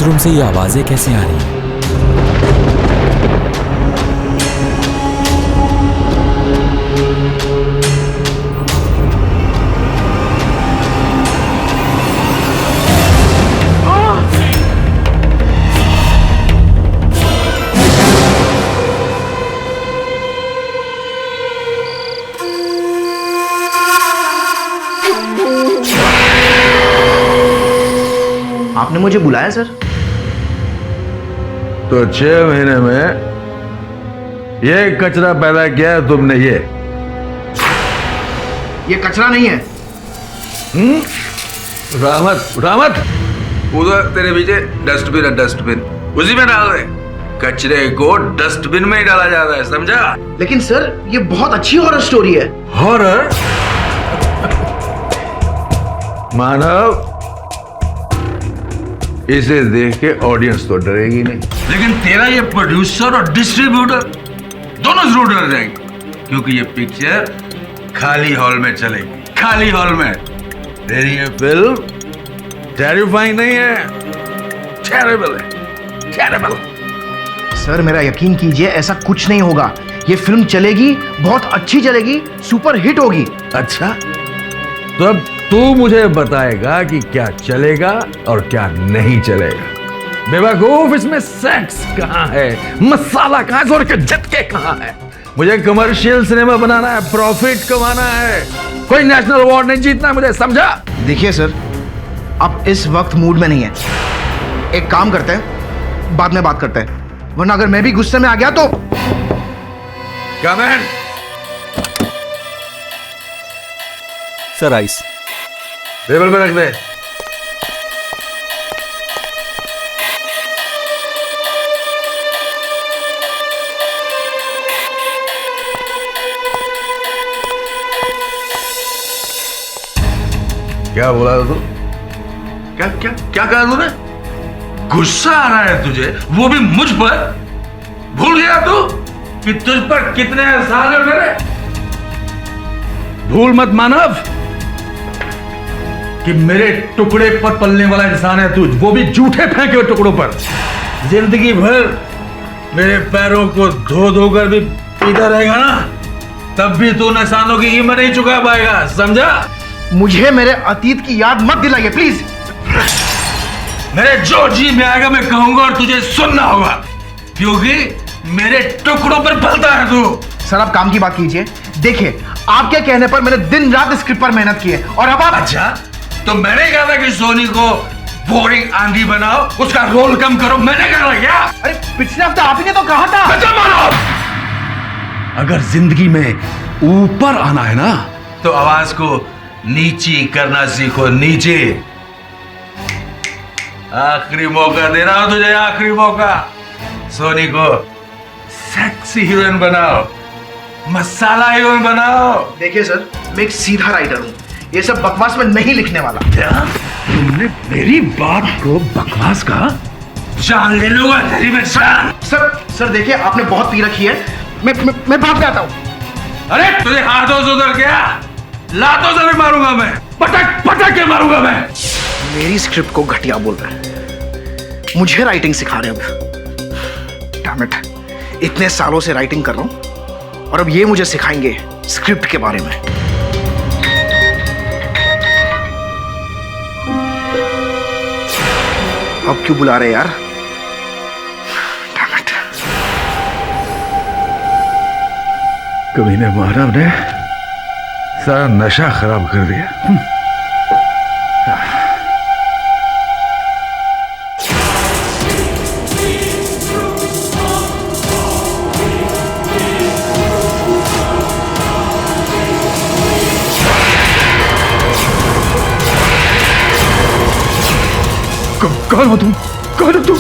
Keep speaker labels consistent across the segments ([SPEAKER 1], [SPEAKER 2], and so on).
[SPEAKER 1] इस रूम से ये आवाजें कैसे आ रही हैं?
[SPEAKER 2] आपने मुझे बुलाया सर?
[SPEAKER 3] तो 6 महीने में ये कचरा पैदा किया है तुमने। ये
[SPEAKER 2] कचरा नहीं है।
[SPEAKER 3] रामत रामत, उधर तेरे पीछे डस्टबिन है, डस्टबिन उसी में डाल दे। कचरे को डस्टबिन में ही डाला जाता है, समझा?
[SPEAKER 2] लेकिन सर ये बहुत अच्छी हॉरर स्टोरी है।
[SPEAKER 3] हॉरर? मानव, इसे देख के ऑडियंस तो डरेगी नहीं, लेकिन तेरा ये प्रोड्यूसर और डिस्ट्रीब्यूटर दोनों जरूर डर जाएंगे, क्योंकि ये पिक्चर खाली हॉल में चलेगी, खाली हॉल में। तेरी ये फिल्म टेरिफाइंग नहीं है, टेरिबल है, टेरिबल।
[SPEAKER 2] सर मेरा यकीन कीजिए, ऐसा कुछ नहीं होगा। ये फिल्म चलेगी, बहुत अच्छी चलेगी, सुपर हिट होगी।
[SPEAKER 3] अच्छा, तो अब तू मुझे बताएगा कि क्या चलेगा और क्या नहीं चलेगा। बेवकूफ, इसमें सेक्स कहाँ है, मसाला कहाँ है, जोर के झटके कहाँ है? मुझे कमर्शियल सिनेमा बनाना है, प्रॉफिट कमाना है, कोई नेशनल अवार्ड नहीं जीतना मुझे, समझा?
[SPEAKER 2] देखिए सर, आप इस वक्त मूड में नहीं है। एक काम करते हैं, बाद में बात करते हैं, वरना अगर मैं भी गुस्से में आ गया तो।
[SPEAKER 3] Come in.
[SPEAKER 1] Sir ice.
[SPEAKER 3] Table पे रख दे। क्या बोला था तू? क्या क्या क्या कहा तूने? गुस्सा आ रहा है तुझे, वो भी मुझ पर? भूल गया तू कि तुझ पर कितने एहसान है मेरे? भूल मत मानव कि मेरे टुकड़े पर पलने वाला इंसान है तू, वो भी झूठे फेंके हुए टुकड़ों पर। जिंदगी भर मेरे पैरों को धो धो कर भी पीता रहेगा ना, तब भी तू एहसानों की कीमत नहीं चुका पाएगा, समझा?
[SPEAKER 2] मुझे मेरे अतीत की याद मत दिलाइए प्लीज।
[SPEAKER 3] मेरे जो जी में आएगा मैं कहूंगा और तुझे सुनना होगा, क्योंकि मेरे टुकड़ों पर पलता है तू।
[SPEAKER 2] सर आप काम की बात कीजिए। देखिए, आपके कहने पर मैंने दिन रात स्क्रिप्ट पर मेहनत की है, और अब आप।
[SPEAKER 3] अच्छा, तो मैंने कहा था कि सोनी को बोरिंग आंधी बनाओ, उसका रोल कम करो, मैंने कहा क्या?
[SPEAKER 2] अरे पिछले हफ्ते आप ही ने तो कहा था।
[SPEAKER 3] अगर जिंदगी में ऊपर आना है ना, तो आवाज को नीची करना सीखो, नीचे। आखिरी मौका दे रहा हूं तुझे, आखिरी मौका। सोनी को सेक्सी हीरोइन बनाओ, मसाला हीरोइन बनाओ।
[SPEAKER 2] देखिए सर, मैं एक सीधा राइटर हूँ, ये सब बकवास में नहीं लिखने वाला।
[SPEAKER 3] क्या तुमने मेरी बात को बकवास कहा? जान ले लूंगा तेरी में जान।
[SPEAKER 2] सर देखिए, आपने बहुत पी रखी है, मैं भाग जाता हूँ।
[SPEAKER 3] अरे तुझे हाथों से उधर गया, लातों से भी मारूंगा मैं, पटक पटक के मारूंगा मैं।
[SPEAKER 2] मेरी स्क्रिप्ट को घटिया बोल रहे हैं, मुझे राइटिंग सिखा रहे हैं अब। डैम इट, इतने सालों से राइटिंग कर रहा हूं और अब ये मुझे सिखाएंगे स्क्रिप्ट के बारे में। अब क्यों बुला रहे यार? Damn it.
[SPEAKER 3] कमीने मानव ने सारा नशा खराब कर दिया। कौन हो तुम? कौन हो तुम?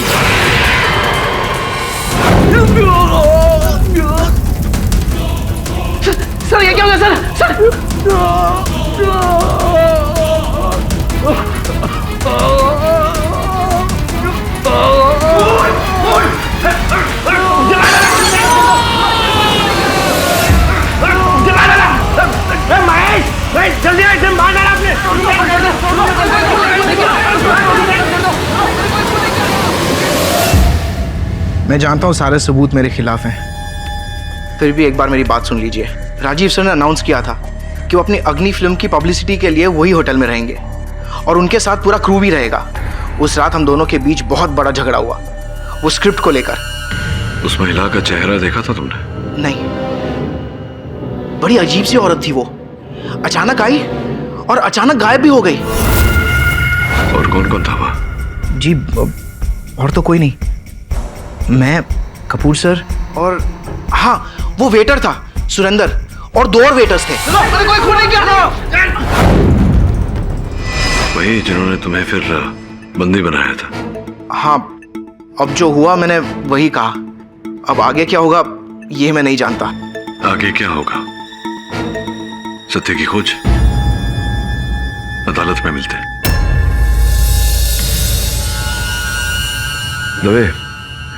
[SPEAKER 2] सर ये क्या हो गया सर? महेश, जल्दी आ, एकदम मार डाला आपने। मैं जानता हूँ सारे सबूत मेरे खिलाफ हैं, फिर भी एक बार मेरी बात सुन लीजिए। राजीव सर ने अनाउंस किया था कि वो अपनी अग्नि फिल्म की पब्लिसिटी के लिए वही होटल में रहेंगे और उनके साथ पूरा क्रू भी रहेगा। उस रात हम दोनों के बीच बहुत बड़ा झगड़ा हुआ, वो स्क्रिप्ट को लेकर।
[SPEAKER 4] उस महिला का चेहरा देखा था तुमने?
[SPEAKER 2] नहीं, बड़ी अजीब सी औरत थी वो, अचानक आई और अचानक गायब भी हो गई।
[SPEAKER 4] और कौन कौन था वहाँ?
[SPEAKER 2] जी और तो कोई नहीं, मैं, कपूर सर और हाँ वो वेटर था सुरेंदर, और 2 और वेटर्स थे। कोई खून नहीं किया था।
[SPEAKER 4] वही जिन्होंने तुम्हें फिर बंदी बनाया था?
[SPEAKER 2] हाँ, अब जो हुआ मैंने वही कहा। अब आगे क्या होगा ये मैं नहीं जानता।
[SPEAKER 4] आगे क्या होगा? सत्य की खोज अदालत में मिलते हैं। दवे,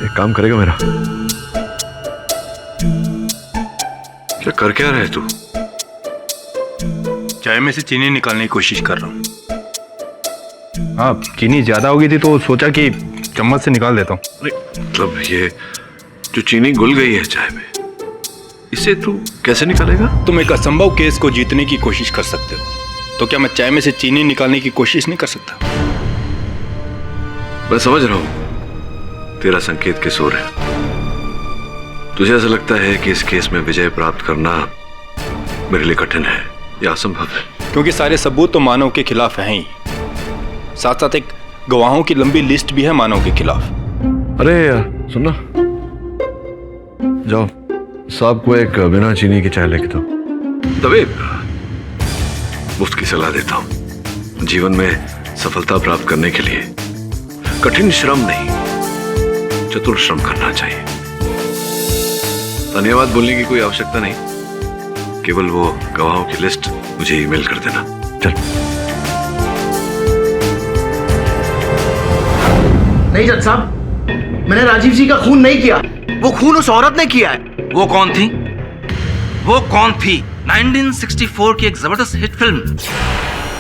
[SPEAKER 4] एक काम करेगा मेरा? क्या कर क्या रहे तू?
[SPEAKER 5] चाय में से चीनी निकालने की कोशिश कर रहा हूँ। हाँ, चीनी ज्यादा हो गई थी तो सोचा कि चम्मच से निकाल देता हूँ।
[SPEAKER 4] मतलब ये जो चीनी घुल गई है चाय में, इसे तू कैसे निकालेगा?
[SPEAKER 5] तुम एक असंभव केस को जीतने की कोशिश कर सकते हो, तो क्या मैं चाय में से चीनी निकालने की कोशिश नहीं कर सकता?
[SPEAKER 4] मैं समझ रहा हूँ तेरा संकेत किस ओर है। तुझे ऐसा लगता है कि इस केस में विजय प्राप्त करना मेरे लिए कठिन है या असंभव है?
[SPEAKER 5] क्योंकि सारे सबूत तो मानव के खिलाफ हैं ही, साथ साथ एक गवाहों की लंबी लिस्ट भी है मानव के खिलाफ।
[SPEAKER 4] अरे सुनना, जाओ साहब को एक बिना चीनी की चाय लेके दो। तभी मुफ्त की सलाह देता हूं, जीवन में सफलता प्राप्त करने के लिए कठिन श्रम नहीं, चतुर श्रम करना चाहिए। धन्यवाद बोलने की कोई आवश्यकता नहीं, केवल वो गवाहों की लिस्ट मुझे ईमेल कर देना। चल।
[SPEAKER 2] नहीं जज साहब, मैंने राजीव जी का खून नहीं किया, वो खून उस औरत ने किया है।
[SPEAKER 6] वो कौन थी? वो कौन थी? 1964 की एक जबरदस्त हिट फिल्म।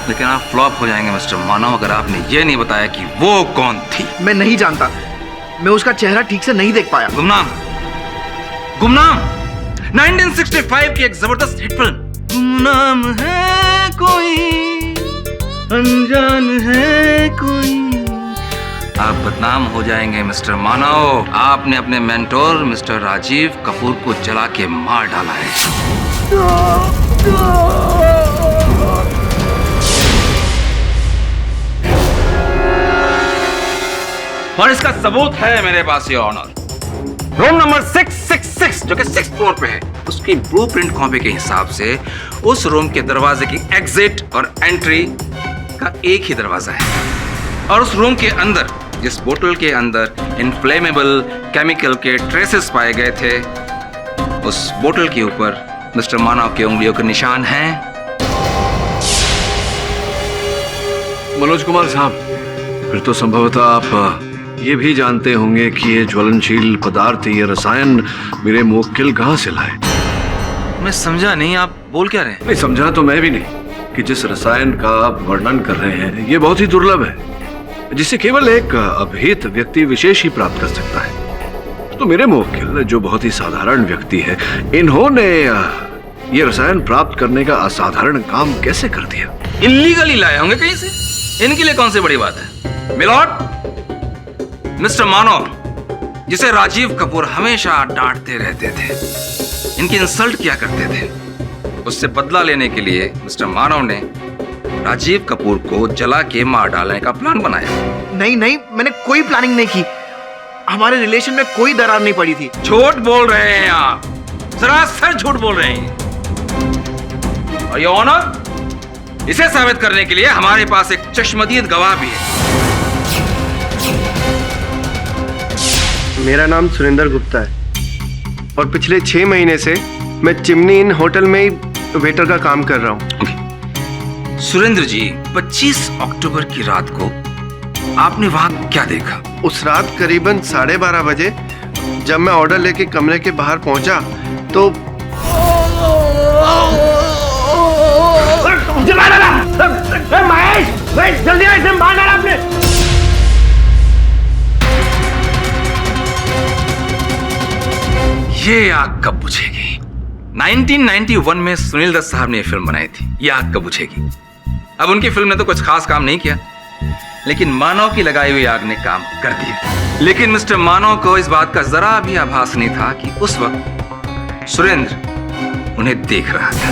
[SPEAKER 6] लेकिन आप फ्लॉप हो जाएंगे मिस्टर मानव अगर आपने ये नहीं बताया कि वो कौन थी।
[SPEAKER 2] मैं नहीं जानता, मैं उसका चेहरा ठीक से नहीं देख पाया।
[SPEAKER 6] गुमनाम, गुमनाम 1965 की एक जबरदस्त हिट फिल्म। गुमनाम है कोई, अनजान है कोई। आप बदनाम हो जाएंगे मिस्टर मानव। आपने अपने मेंटोर मिस्टर राजीव कपूर को जला के मार डाला है। और इसका सबूत है मेरे पास ये ऑनर। रूम नंबर 666 जो कि 6th फ्लोर पे है, उसकी ब्लूप्रिंट कॉपी के हिसाब से उस रूम के दरवाजे की एग्जिट और एंट्री का एक ही दरवाजा है। और उस रूम के अंदर जिस बोतल के अंदर इनफ्लेमेबल केमिकल के ट्रेसेस पाए गए थे, उस बोतल के ऊपर मिस्टर मानव के उंगलियों के निशान हैं।
[SPEAKER 4] मनोज कुमार साहब, फिर तो संभवतः आप ये भी जानते होंगे कि ये ज्वलनशील पदार्थ, ये रसायन मेरे मुवक्किल कहाँ से लाए।
[SPEAKER 6] मैं समझा नहीं, आप बोल क्या रहे हैं?
[SPEAKER 4] नहीं समझा तो मैं भी नहीं कि जिस रसायन का आप वर्णन कर रहे हैं ये बहुत ही दुर्लभ है, जिसे केवल एक अभेद व्यक्ति विशेष ही प्राप्त कर सकता है। तो मेरे मुवक्किल जो बहुत ही साधारण व्यक्ति है, इन्होंने ये रसायन प्राप्त करने का असाधारण काम कैसे कर दिया?
[SPEAKER 6] इल्लीगली लाए होंगे कहीं से, इनके लिए कौन सी बड़ी बात है। मिलॉर्ड, मिस्टर मानव जिसे राजीव कपूर हमेशा डांटते रहते थे, इनकी इंसल्ट किया करते थे, उससे बदला लेने के लिए मिस्टर मानव ने राजीव कपूर को जला के मार डालने का प्लान बनाया।
[SPEAKER 2] नहीं नहीं, मैंने कोई प्लानिंग नहीं की, हमारे रिलेशन में कोई दरार नहीं पड़ी थी।
[SPEAKER 6] झूठ बोल रहे हैं आप, सरासर झूठ बोल रहे हैं। और ये ऑनर, इसे साबित करने के लिए हमारे पास एक चश्मदीद गवाह भी है।
[SPEAKER 7] मेरा नाम सुरेंद्र गुप्ता है और पिछले 6 महीने से मैं चिमनी इन होटल में ही वेटर का काम कर रहा हूँ।
[SPEAKER 6] सुरेंद्र जी, 25 अक्टूबर की रात को आपने वहां क्या देखा?
[SPEAKER 7] उस रात करीबन 12:30 बजे जब मैं ऑर्डर लेके कमरे के बाहर पहुंचा तो
[SPEAKER 8] जल्दी मार डाला आपने।
[SPEAKER 6] ये आग कब बुझेगी? 1991 में सुनील दत्त साहब ने ये फिल्म बनाई थी, ये आग कब बुझेगी। अब उनकी फिल्म ने तो कुछ खास काम नहीं किया, लेकिन मानव की लगाई हुई आग ने काम कर दिया। लेकिन मिस्टर मानव को इस बात का जरा भी आभास नहीं था कि उस वक्त सुरेंद्र उन्हें देख रहा था।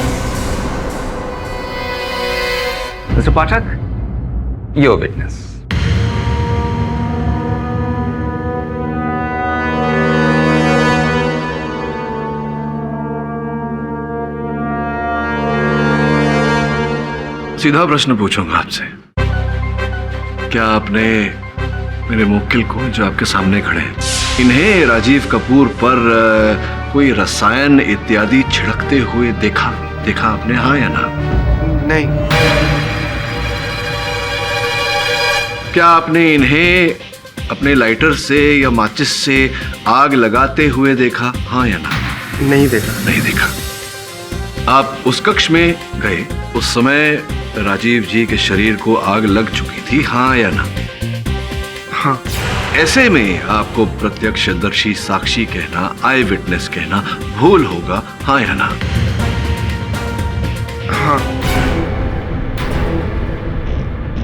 [SPEAKER 6] Mister Pathak, your witness.
[SPEAKER 4] सीधा प्रश्न पूछूंगा आपसे, क्या आपने मेरे मुवक्किल को, जो आपके सामने खड़े हैं, इन्हें राजीव कपूर पर कोई रसायन इत्यादि छिड़कते हुए देखा आपने, हाँ या ना?
[SPEAKER 7] नहीं।
[SPEAKER 4] क्या आपने इन्हें अपने लाइटर से या माचिस से आग लगाते हुए देखा, हाँ या ना?
[SPEAKER 7] नहीं देखा।
[SPEAKER 4] नहीं देखा। आप उस कक्ष में गए, उस समय राजीव जी के शरीर को आग लग चुकी थी, हाँ या ना?
[SPEAKER 7] हाँ।
[SPEAKER 4] ऐसे में आपको प्रत्यक्षदर्शी साक्षी कहना, आई विटनेस कहना भूल होगा, हाँ या ना?
[SPEAKER 7] हाँ।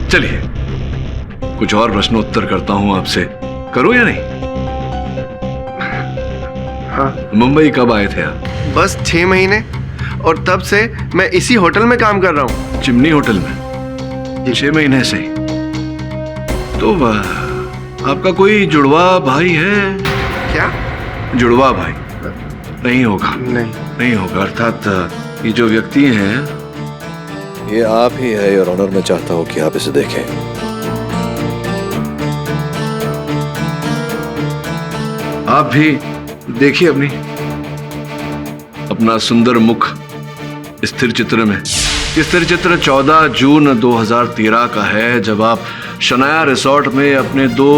[SPEAKER 4] चलिए कुछ और प्रश्नोत्तर करता हूं आपसे, करूं या नहीं?
[SPEAKER 7] हाँ।
[SPEAKER 4] मुंबई कब आए थे आप?
[SPEAKER 7] बस 6 महीने, और तब से मैं इसी होटल में काम कर रहा हूँ।
[SPEAKER 4] चिमनी होटल में 6 महीने से। तो आपका कोई जुड़वा भाई है?
[SPEAKER 7] क्या?
[SPEAKER 4] जुड़वा भाई नहीं होगा।
[SPEAKER 7] नहीं
[SPEAKER 4] होगा। अर्थात ये जो व्यक्ति हैं,
[SPEAKER 8] ये आप ही है योर ऑनर। मैं चाहता हूं कि आप इसे देखें।
[SPEAKER 4] आप भी देखिए अपना सुंदर मुख स्थिर चित्र में। स्थिर चित्र 14 जून 2013 का है, जब आप शनाया रिसोर्ट में अपने 2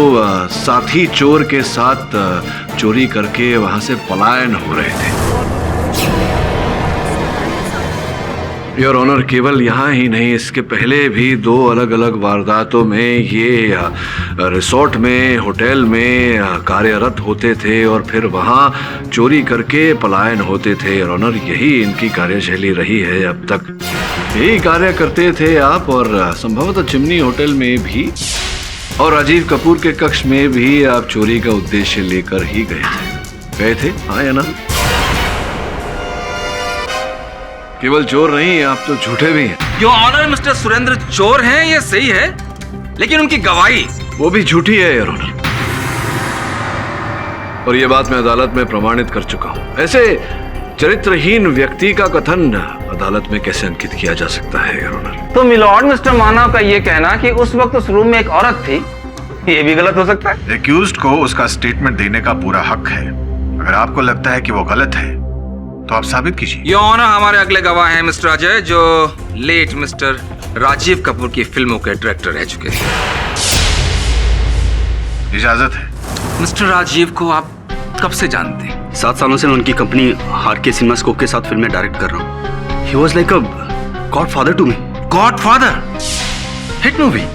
[SPEAKER 4] साथी चोर के साथ चोरी करके वहां से पलायन हो रहे थे। योर ऑनर, केवल यहाँ ही नहीं, इसके पहले भी 2 अलग अलग वारदातों में ये रिसोर्ट में, होटल में कार्यरत होते थे और फिर वहाँ चोरी करके पलायन होते थे। योर ऑनर, यही इनकी कार्यशैली रही है अब तक। यही कार्य करते थे आप, और संभवतः चिमनी होटल में भी और राजीव कपूर के कक्ष में भी आप चोरी का उद्देश्य लेकर ही गए थे, हाँ या ना? केवल चोर नहीं, आप तो झूठे भी हैं।
[SPEAKER 6] योर ऑनर, मिस्टर सुरेंद्र चोर हैं, ये सही है, लेकिन उनकी गवाही वो
[SPEAKER 4] भी झूठी है योर ऑनर, और ये बात मैं अदालत में प्रमाणित कर चुका हूं। ऐसे चरित्रहीन व्यक्ति का कथन अदालत में कैसे अंकित किया जा सकता है योर ऑनर?
[SPEAKER 6] तो मिलॉर्ड, मिस्टर मानव का ये कहना कि उस वक्त उस रूम में एक औरत थी, ये भी गलत हो सकता है।
[SPEAKER 9] एक्यूज्ड को उसका स्टेटमेंट देने का पूरा हक है। अगर आपको लगता है कि वो गलत है तो आप साबित कीजिए।
[SPEAKER 6] योर ऑनर, हमारे अगले गवाह हैं मिस्टर अजय, जो लेट मिस्टर राजीव कपूर की फिल्मों के डायरेक्टर रह चुके थे।
[SPEAKER 9] इजाजत है।
[SPEAKER 6] मिस्टर राजीव को आप कब से जानते हैं?
[SPEAKER 10] 7 सालों से मैं उनकी कंपनी आरके सिनेमास्कोप के साथ फिल्में डायरेक्ट कर रहा हूँ। He was like a godfather to me.
[SPEAKER 6] Godfather? Hit movie?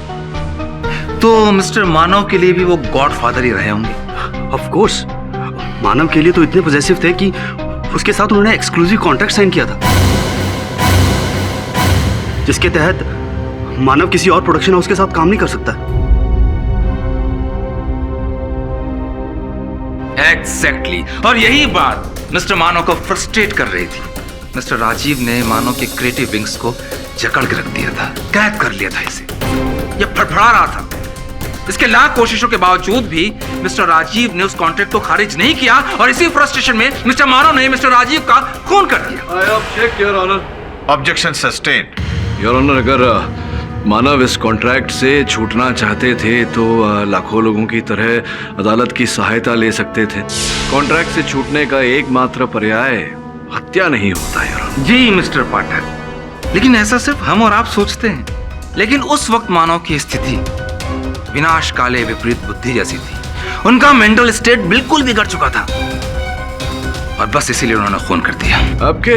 [SPEAKER 6] तो मिस्टर मानव के लिए भी वो गॉडफादर ही रहे होंगे।
[SPEAKER 10] Of course, मानव के लिए तो इतने पॉजेसिव थे कि उसके साथ उन्होंने एक्सक्लूसिव कॉन्ट्रैक्ट साइन किया था, जिसके तहत मानव किसी और प्रोडक्शन हाउस के साथ काम नहीं कर सकता।
[SPEAKER 6] एग्जैक्टली, और यही बात मिस्टर मानव को फ्रस्ट्रेट कर रही थी। मिस्टर राजीव ने मानव के क्रिएटिव विंग्स को जकड़ के रख दिया था, कैद कर लिया था इसे। यह फड़फड़ा रहा था। इसके लाख कोशिशों के बावजूद भी मिस्टर राजीव ने उस कॉन्ट्रैक्ट को खारिज नहीं किया, और इसी फ्रस्ट्रेशन में मिस्टर मानव ने मिस्टर राजीव का खून कर दिया।
[SPEAKER 4] I object your honour.
[SPEAKER 9] Objection sustained.
[SPEAKER 4] Your honour, अगर मानव इस कॉन्ट्रैक्ट से छूटना चाहते थे तो लाखों लोगों की तरह अदालत की सहायता ले सकते थे। कॉन्ट्रैक्ट से छूटने का एकमात्र पर्याय हत्या नहीं होता है।
[SPEAKER 6] जी मिस्टर पाठक, लेकिन ऐसा सिर्फ हम और आप सोचते हैं, लेकिन उस वक्त मानव की स्थिति विनाश काले विपरीत बुद्धि जैसी थी। उनका मेंटल स्टेट बिल्कुल बिगड़ चुका था, और बस इसीलिए उन्होंने खून कर दिया।
[SPEAKER 4] आपके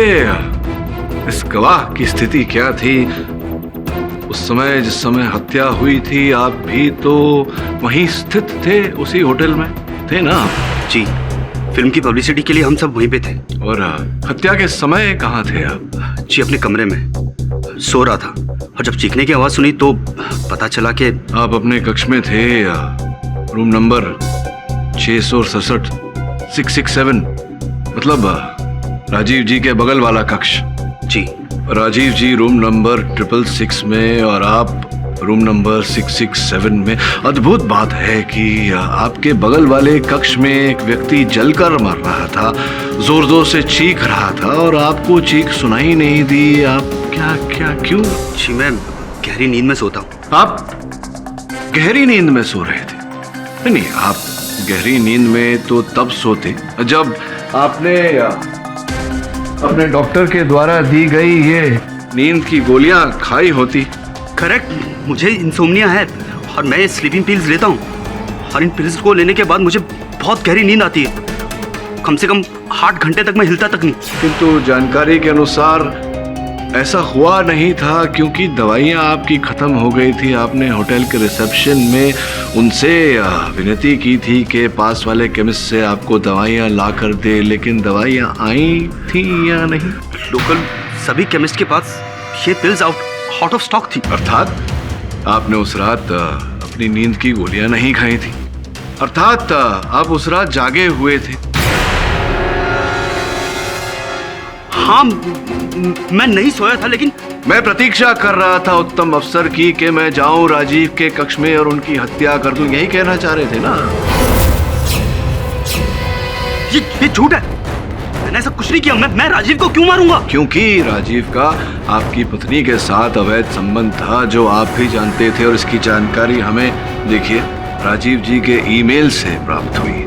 [SPEAKER 4] इस गवाह की स्थिति क्या थी उस समय, जिस समय हत्या हुई थी? आप भी तो वहीं स्थित थे, उसी होटल में थे ना?
[SPEAKER 10] जी, फिल्म की पब्लिसिटी के लिए हम सब वहीं पे थे।
[SPEAKER 4] और हत्या के समय कहाँ थे आप?
[SPEAKER 10] जी अपने कमरे में सो रहा था और जब चीखने की आवाज सुनी तो पता चला कि
[SPEAKER 4] आप अपने कक्ष में थे, रूम नंबर 667 667, मतलब राजीव जी के बगल वाला कक्ष।
[SPEAKER 10] जी
[SPEAKER 4] राजीव जी रूम नंबर 666 में और आप रूम नंबर 667 में। अद्भुत बात है कि आपके बगल वाले कक्ष में एक व्यक्ति जलकर मर रहा था, जोर जोर से चीख रहा था और आपको चीख सुनाई नहीं दी। आप क्या क्यों?
[SPEAKER 10] जी मैं गहरी नींद में सोता हूँ।
[SPEAKER 4] आप गहरी नींद में सो रहे थे? नहीं, आप गहरी नींद में तो तब सोते जब आपने अपने डॉक्टर के द्वारा दी गई ये नींद की गोलियां खाई होती।
[SPEAKER 10] करेक्ट, मुझे इंसोम्निया है और मैं स्लीपिंग पिल्स लेता हूँ और इन पिल्स को लेने के बाद मुझे बहुत गहरी नींद आती है। कम से कम 8 घंटे तक मैं हिलता तक नहीं।
[SPEAKER 4] किंतु जानकारी के अनुसार ऐसा हुआ नहीं था, क्योंकि दवाइयाँ आपकी खत्म हो गई थी। आपने होटल के रिसेप्शन में उनसे विनती की थी कि पास वाले केमिस्ट से आपको दवाइयाँ ला कर दे, लेकिन दवाइयाँ आई थी या नहीं?
[SPEAKER 10] लोकल सभी केमिस्ट के पास ये पिल्स आउट ऑफ स्टॉक थी।
[SPEAKER 4] अर्थात आपने उस रात अपनी नींद की गोलियां नहीं खाई थी, अर्थात आप उस रात जागे हुए थे।
[SPEAKER 10] हाँ मैं नहीं सोया था, लेकिन
[SPEAKER 4] मैं प्रतीक्षा कर रहा था उत्तम अवसर की कि मैं जाऊं राजीव के कक्ष में और उनकी हत्या कर दूं। यही कहना चाह रहे थे ना?
[SPEAKER 10] ये झूठ है, मैंने ऐसा कुछ नहीं किया। मैं राजीव को क्यों मारूंगा?
[SPEAKER 4] क्योंकि राजीव का आपकी पत्नी के साथ अवैध संबंध था, जो आप भी जानते थे, और इसकी जानकारी हमें, देखिए, राजीव जी के ईमेल से प्राप्त हुई।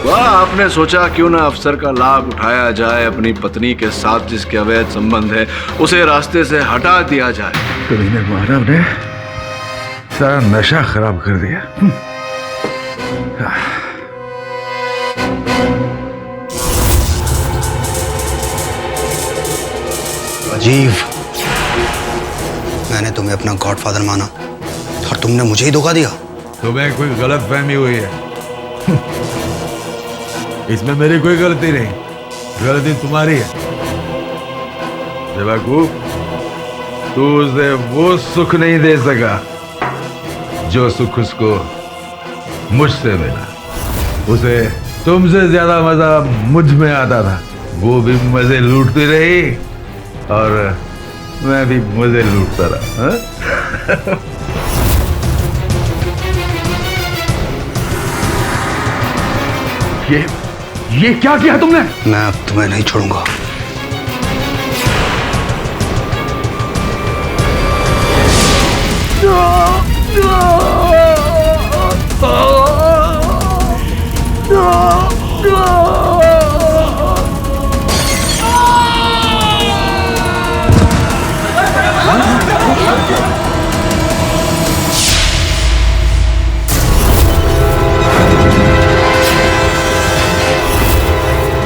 [SPEAKER 4] वाह, आपने सोचा क्यों ना अफसर का लाभ उठाया जाए, अपनी पत्नी के साथ जिसके अवैध संबंध है उसे रास्ते से हटा दिया जाए।
[SPEAKER 3] कमीने मानव ने सारा नशा खराब कर दिया।
[SPEAKER 10] राजीव, मैंने तुम्हें अपना गॉडफादर माना और तुमने मुझे ही धोखा दिया।
[SPEAKER 3] तुम्हें कोई गलत फहमी हुई है। इसमें मेरी कोई गलती नहीं, गलती तुम्हारी है। बेवकूफ, तू उसे वो सुख नहीं दे सका जो सुख उसको मुझसे मिला। उसे तुमसे ज्यादा मजा मुझ में आता था। वो भी मजे लूटती रही और मैं भी मजे लूटता रहा। ये क्या किया तुमने?
[SPEAKER 10] मैं अब तुम्हें नहीं छोड़ूंगा।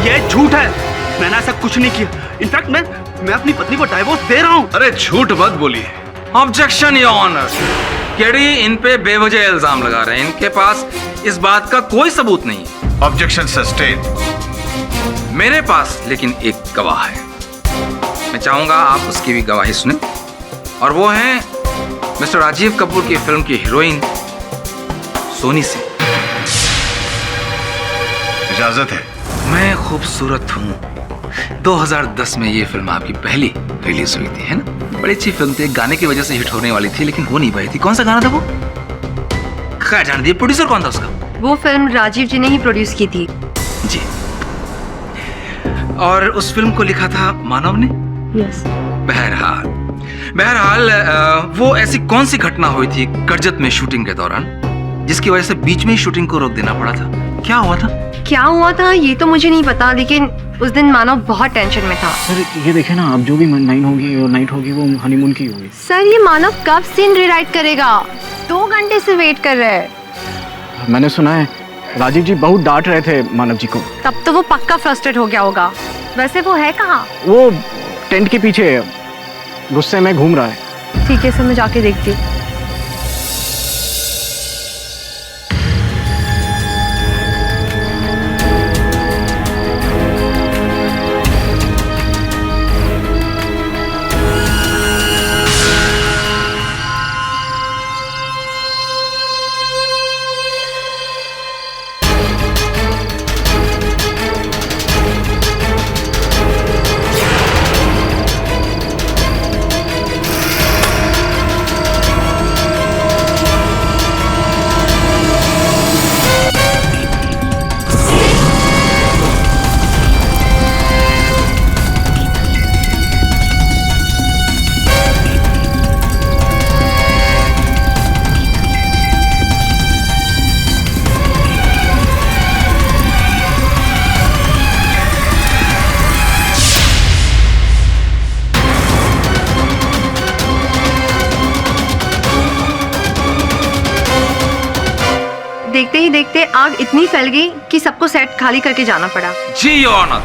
[SPEAKER 10] ये झूठ है, मैंने ऐसा कुछ नहीं किया। इनफैक्ट मैं अपनी पत्नी को डाइवोर्स दे रहा हूँ।
[SPEAKER 4] अरे झूठ मत बोलिए।
[SPEAKER 6] Objection your honour. केडी इन पे बेवजह इल्जाम लगा रहे हैं, इनके पास इस बात का कोई सबूत नहीं है।
[SPEAKER 9] Objection sustain.
[SPEAKER 6] मेरे पास लेकिन एक गवाह है, मैं चाहूंगा आप उसकी भी गवाही सुने, और वो है मिस्टर राजीव कपूर की फिल्म की हीरोइन सोनी से।
[SPEAKER 9] इजाजत है।
[SPEAKER 6] मैं खूबसूरत हूँ 2010 में ये फिल्म आपकी पहली रिलीज हुई थी, है ना? बड़ी अच्छी फिल्म थी, गाने की वजह से हिट होने वाली थी, लेकिन हो नहीं पाई थी। कौन सा गाना था वो? क्या जान दिए, प्रोड्यूसर कौन था उसका?
[SPEAKER 11] वो फिल्म राजीव जी ने ही प्रोड्यूस की थी।
[SPEAKER 6] जी। और उस फिल्म को लिखा था मानव ने?
[SPEAKER 11] यस।
[SPEAKER 6] बहरहाल वो ऐसी कौन सी घटना हुई थी करजत में शूटिंग के दौरान जिसकी वजह से बीच में ही शूटिंग को रोक देना पड़ा था? क्या हुआ था ये तो मुझे नहीं पता, लेकिन उस दिन मानव बहुत टेंशन में था।
[SPEAKER 2] सर ये देखे ना, अब जो भी नाइट होगी वो हनीमून की होगी।
[SPEAKER 11] सर ये मानव कब सीन रिराइट करेगा? 2 घंटे से वेट कर रहे हैं।
[SPEAKER 2] मैंने सुना है राजीव जी बहुत डांट रहे थे मानव जी को।
[SPEAKER 11] तब तो वो पक्का फ्रस्ट्रेट हो गया होगा। वैसे वो है कहाँ?
[SPEAKER 2] वो टेंट के पीछे गुस्से में घूम रहा है।
[SPEAKER 11] ठीक है सर, मैं जाके देखती हूँ। देखते ही देखते आग इतनी फैल गई कि सबको सेट खाली करके जाना पड़ा।
[SPEAKER 6] जी योर ऑनर,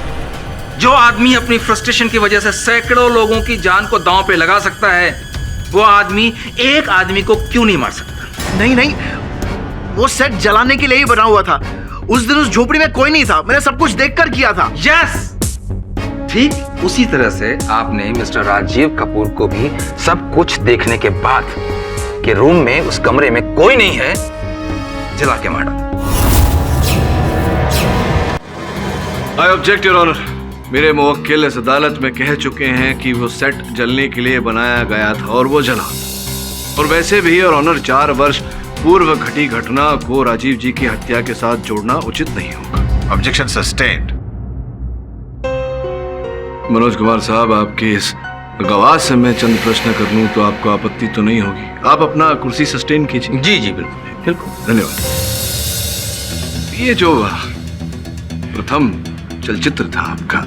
[SPEAKER 6] जो आदमी अपनी फ्रस्ट्रेशन की वजह से सैकड़ों लोगों की जान को दांव पे लगा सकता है, वो आदमी एक आदमी को क्यों नहीं मार सकता?
[SPEAKER 2] नहीं नहीं, वो सेट जलाने के लिए ही बना हुआ था। उस दिन उस झोपड़ी में कोई नहीं था, मैंने सब कुछ देखकर किया था।
[SPEAKER 6] यस, ठीक उसी तरह से आपने मिस्टर राजीव कपूर को भी सब कुछ देखने के बाद कि रूम में उस कमरे में कोई नहीं है, जला के मारा।
[SPEAKER 4] I object your honour. मेरे मुवक्किल इस अदालत में कह चुके हैं कि वो सेट जलने के लिए बनाया गया था और वो जला। और वैसे भी योर ऑनर 4 वर्ष पूर्व घटी घटना को राजीव जी की हत्या के साथ जोड़ना उचित नहीं होगा।
[SPEAKER 9] Objection sustained.
[SPEAKER 4] मनोज कुमार साहब, आपके इस गवाह से मैं चंद प्रश्न कर लूं तो आपको आपत्ति तो नहीं होगी? आप अपना कुर्सी सस्टेन कीजिए।
[SPEAKER 6] जी जी बिल्कुल बिल्कुल,
[SPEAKER 4] धन्यवाद। ये जो प्रथम चलचित्र था आपका,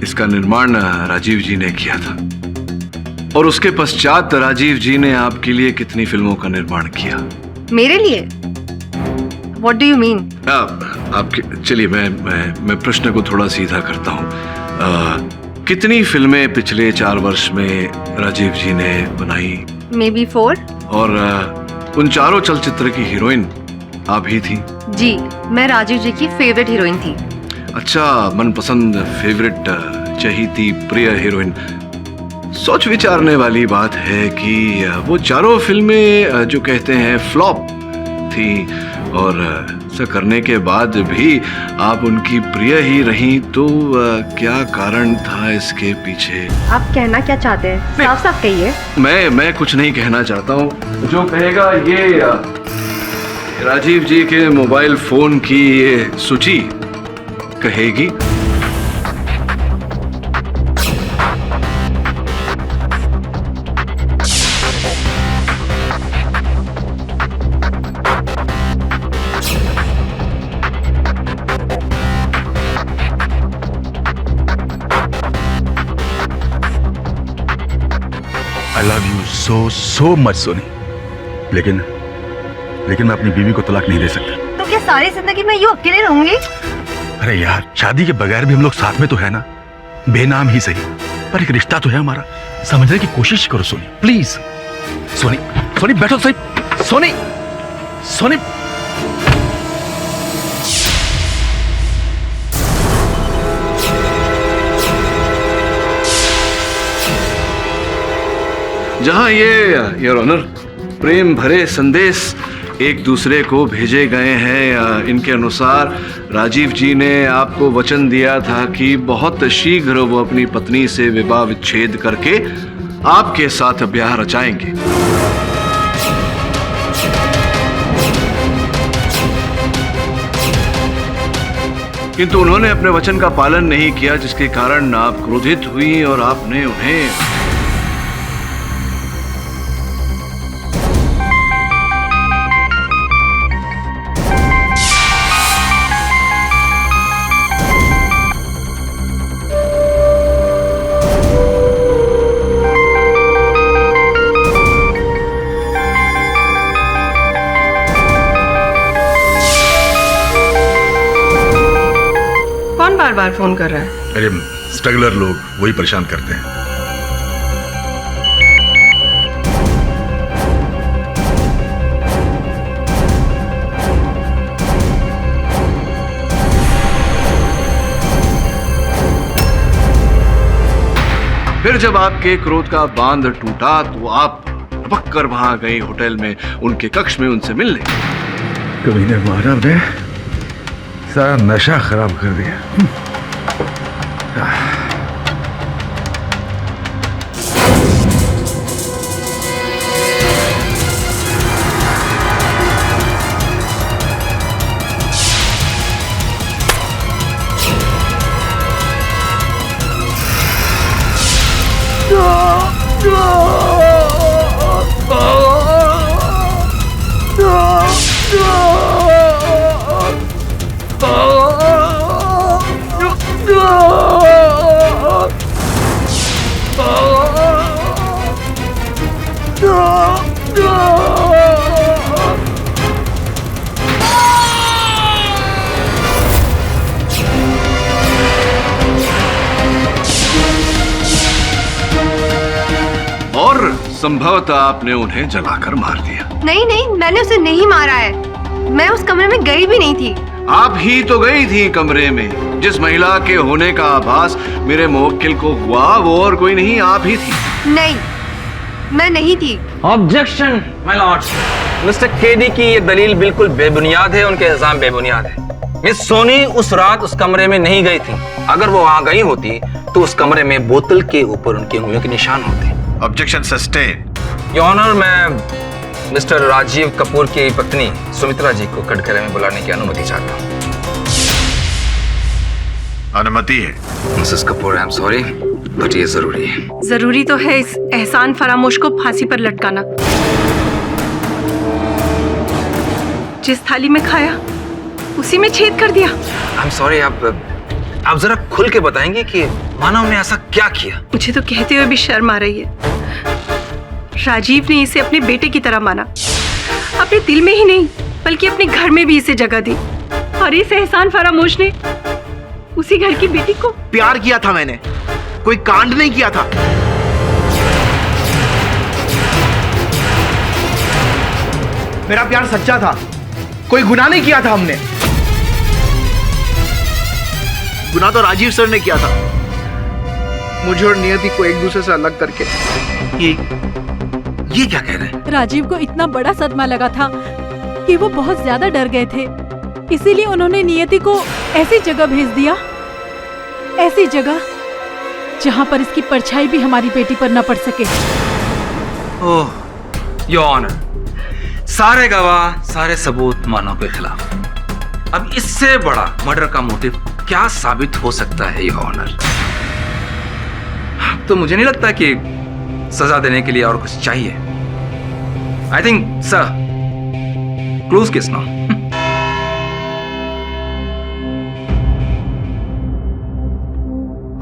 [SPEAKER 4] इसका निर्माण राजीव जी ने किया था और उसके पश्चात राजीव जी ने आपके लिए कितनी फिल्मों का निर्माण किया?
[SPEAKER 11] मेरे लिए? What do you mean?
[SPEAKER 4] आपके चलिए मैं प्रश्न को थोड़ा सीधा करता हूँ। कितनी फिल्में पिछले 4 वर्ष में राजीव जी ने बनाई?
[SPEAKER 11] Maybe 4?
[SPEAKER 4] और उन चारों चलचित्र की हीरोइन आप ही थी?
[SPEAKER 11] जी, मैं राजीव जी की फेवरेट हीरोइन थी।
[SPEAKER 4] अच्छा, मनपसंद, फेवरेट, चहीती, प्रिय हीरोइन। सोच विचारने वाली बात है कि वो चारों फिल्में जो कहते हैं फ्लॉप थी और ऐसा करने के बाद भी आप उनकी प्रिय ही रहीं, तो क्या कारण था इसके पीछे?
[SPEAKER 11] आप कहना क्या चाहते हैं? साफ साफ कहिए।
[SPEAKER 4] मैं कुछ नहीं कहना चाहता हूँ। जो कहेगा ये राजीव जी के मोबाइल फोन की ये सूची कहेगी।
[SPEAKER 5] I love you so much Soni, लेकिन मैं अपनी बीवी को तलाक नहीं दे सकता।
[SPEAKER 11] तो क्या सारी जिंदगी मैं यूं अकेले रहूंगी?
[SPEAKER 5] अरे यार, शादी के बगैर भी हम लोग साथ में तो है ना, बेनाम ही सही, पर एक रिश्ता तो है हमारा। समझने की कोशिश करो सोनी, प्लीज। सोनी बैठो सही। सोनी
[SPEAKER 4] जहां ये योर ऑनर प्रेम भरे संदेश एक दूसरे को भेजे गए हैं, इनके अनुसार राजीव जी ने आपको वचन दिया था कि बहुत शीघ्र वो अपनी पत्नी से विवाह विच्छेद करके आपके साथ ब्याह रचाएंगे। किंतु उन्होंने अपने वचन का पालन नहीं किया, जिसके कारण आप क्रोधित हुई और आपने उन्हें
[SPEAKER 12] बार फोन कर रहा है?
[SPEAKER 5] अरे स्ट्रगलर लोग वही परेशान करते हैं।
[SPEAKER 4] फिर जब आपके क्रोध का बांध टूटा तो आप लपक कर वहां गए होटल में, उनके कक्ष में उनसे मिलने।
[SPEAKER 3] कमीने मानव ने सारा नशा खराब कर दिया।
[SPEAKER 4] और संभवतः आपने उन्हें जलाकर मार दिया।
[SPEAKER 11] नहीं नहीं, मैंने उसे नहीं मारा है। मैं उस कमरे में गई भी नहीं थी।
[SPEAKER 4] आप ही तो गई थी कमरे में। जिस महिला के होने का आभास मेरे मुवक्किल को हुआ वो और कोई नहीं, आप ही थी।
[SPEAKER 11] नहीं, मैं नहीं थी।
[SPEAKER 6] Objection my Lord. Mister KD की ये दलील बिल्कुल बेबुनियाद है, उनके इल्जाम बेबुनियाद है। मिस सोनी उस रात उस कमरे में नहीं गई थी। अगर वो वहां गई होती तो उस कमरे में बोतल के ऊपर उनकी उंगलियों के निशान होते।
[SPEAKER 9] Objection sustain.
[SPEAKER 6] योर ऑनर, मैं मिस्टर राजीव कपूर की पत्नी सुमित्रा जी को कटघरे में बुलाने की अनुमति चाहता हूँ।
[SPEAKER 9] अनुमति है।
[SPEAKER 6] Mrs Kapoor, I am sorry, but ये जरूरी है।
[SPEAKER 12] जरूरी तो है इस एहसान फरामोश को फांसी पर लटकाना। जिस थाली में खाया उसी में छेद कर दिया।
[SPEAKER 6] आई एम सॉरी, आप जरा खुल के बताएंगे कि मानव ने ऐसा क्या किया?
[SPEAKER 12] मुझे तो कहते हुए भी शर्म आ रही है। राजीव ने इसे अपने बेटे की तरह माना, अपने दिल में ही नहीं बल्कि अपने घर में भी इसे जगह दी। और इस एहसान फरामोश ने उसी घर की बेटी को
[SPEAKER 2] प्यार किया था मैंने, कोई कांड नहीं किया था। मेरा प्यार सच्चा था, कोई गुनाह नहीं किया था हमने। गुनाह तो राजीव सर ने किया था, मुझे और नियति को एक दूसरे से अलग करके।
[SPEAKER 6] ये क्या कह रहे हैं?
[SPEAKER 13] राजीव को इतना बड़ा सदमा लगा था कि वो बहुत ज्यादा डर गए थे, इसीलिए उन्होंने नियति को ऐसी जगह भेज दिया, ऐसी जगह जहां पर इसकी परछाई भी हमारी बेटी पर न पड़ सके।
[SPEAKER 6] ओह, योर ऑनर, सारे गवाह, सारे सबूत मानव के खिलाफ। अब इससे बड़ा मर्डर का मोटिव क्या साबित हो सकता है योर ऑनर? तो मुझे नहीं लगता कि सजा देने के लिए और कुछ चाहिए। I think sir, close case now.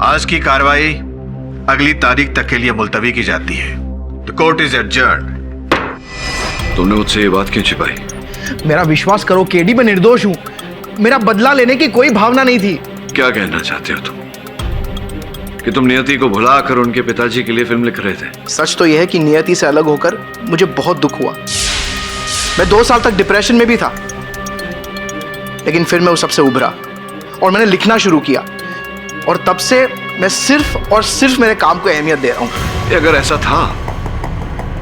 [SPEAKER 9] आज की कार्रवाई अगली तारीख तक के लिए मुलतवी की जाती है। The court is adjourned.
[SPEAKER 4] तुमने मुझसे ये बात क्यों छिपाई?
[SPEAKER 2] मेरा विश्वास करो केडी, मैं निर्दोष हूं। मेरा बदला लेने की कोई भावना नहीं थी।
[SPEAKER 4] क्या कहना चाहते हो तुम? कि तुम नियति को भुलाकर उनके पिताजी के लिए फिल्म लिख रहे थे?
[SPEAKER 2] सच तो यह है कि नियति से अलग होकर मुझे बहुत दुख हुआ। मैं 2 साल तक डिप्रेशन में भी था, लेकिन फिर मैं उस सबसे उभरा और मैंने लिखना शुरू किया। और तब से मैं सिर्फ और सिर्फ मेरे काम को अहमियत दे रहा हूं।
[SPEAKER 4] अगर ऐसा था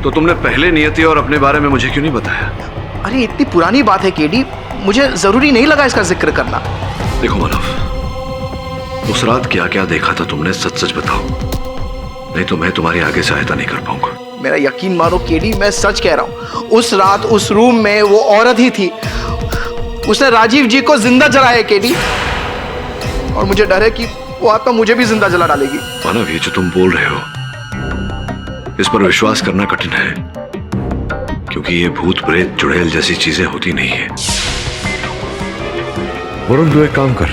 [SPEAKER 4] तो तुमने पहले नियति और अपने बारे में मुझे क्यों नहीं बताया?
[SPEAKER 2] अरे इतनी पुरानी बात है केडी, मुझे जरूरी नहीं लगा इसका जिक्र करना।
[SPEAKER 4] देखो मानव, उस रात क्या क्या देखा था तुमने, सच सच बताओ, नहीं तो मैं तुम्हारी आगे सहायता नहीं कर पाऊंगा।
[SPEAKER 2] मेरा यकीन मानो केडी, मैं सच कह रहा हूं। उस रात उस रूम में वो औरत ही थी, उसने राजीव जी को जिंदा जलाया केडी। और मुझे डर है कि वो आत्मा मुझे भी जिंदा जला डालेगी।
[SPEAKER 4] मानव, ये जो तुम बोल रहे हो इस पर विश्वास करना कठिन है, क्योंकि ये भूत प्रेत चुड़ैल जैसी चीजें होती नहीं है। वरुण, तू एक काम कर,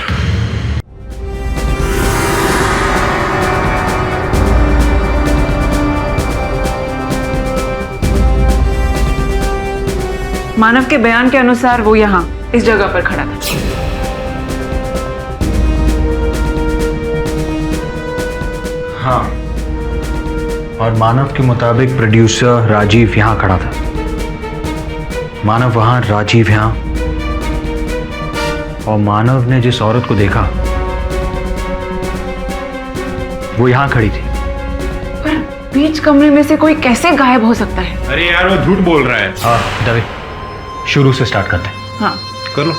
[SPEAKER 12] मानव के बयान के अनुसार वो यहाँ इस जगह पर खड़ा था।
[SPEAKER 10] हाँ, और मानव के मुताबिक प्रोड्यूसर राजीव यहाँ खड़ा था। मानव वहाँ, राजीव यहाँ, और मानव ने जिस औरत को देखा वो यहाँ खड़ी थी।
[SPEAKER 11] बीच कमरे में से कोई कैसे गायब हो सकता है?
[SPEAKER 5] अरे यार वो झूठ बोल रहा है। हाँ दवे, शुरू से स्टार्ट करते हैं।
[SPEAKER 11] हाँ
[SPEAKER 5] कर लो।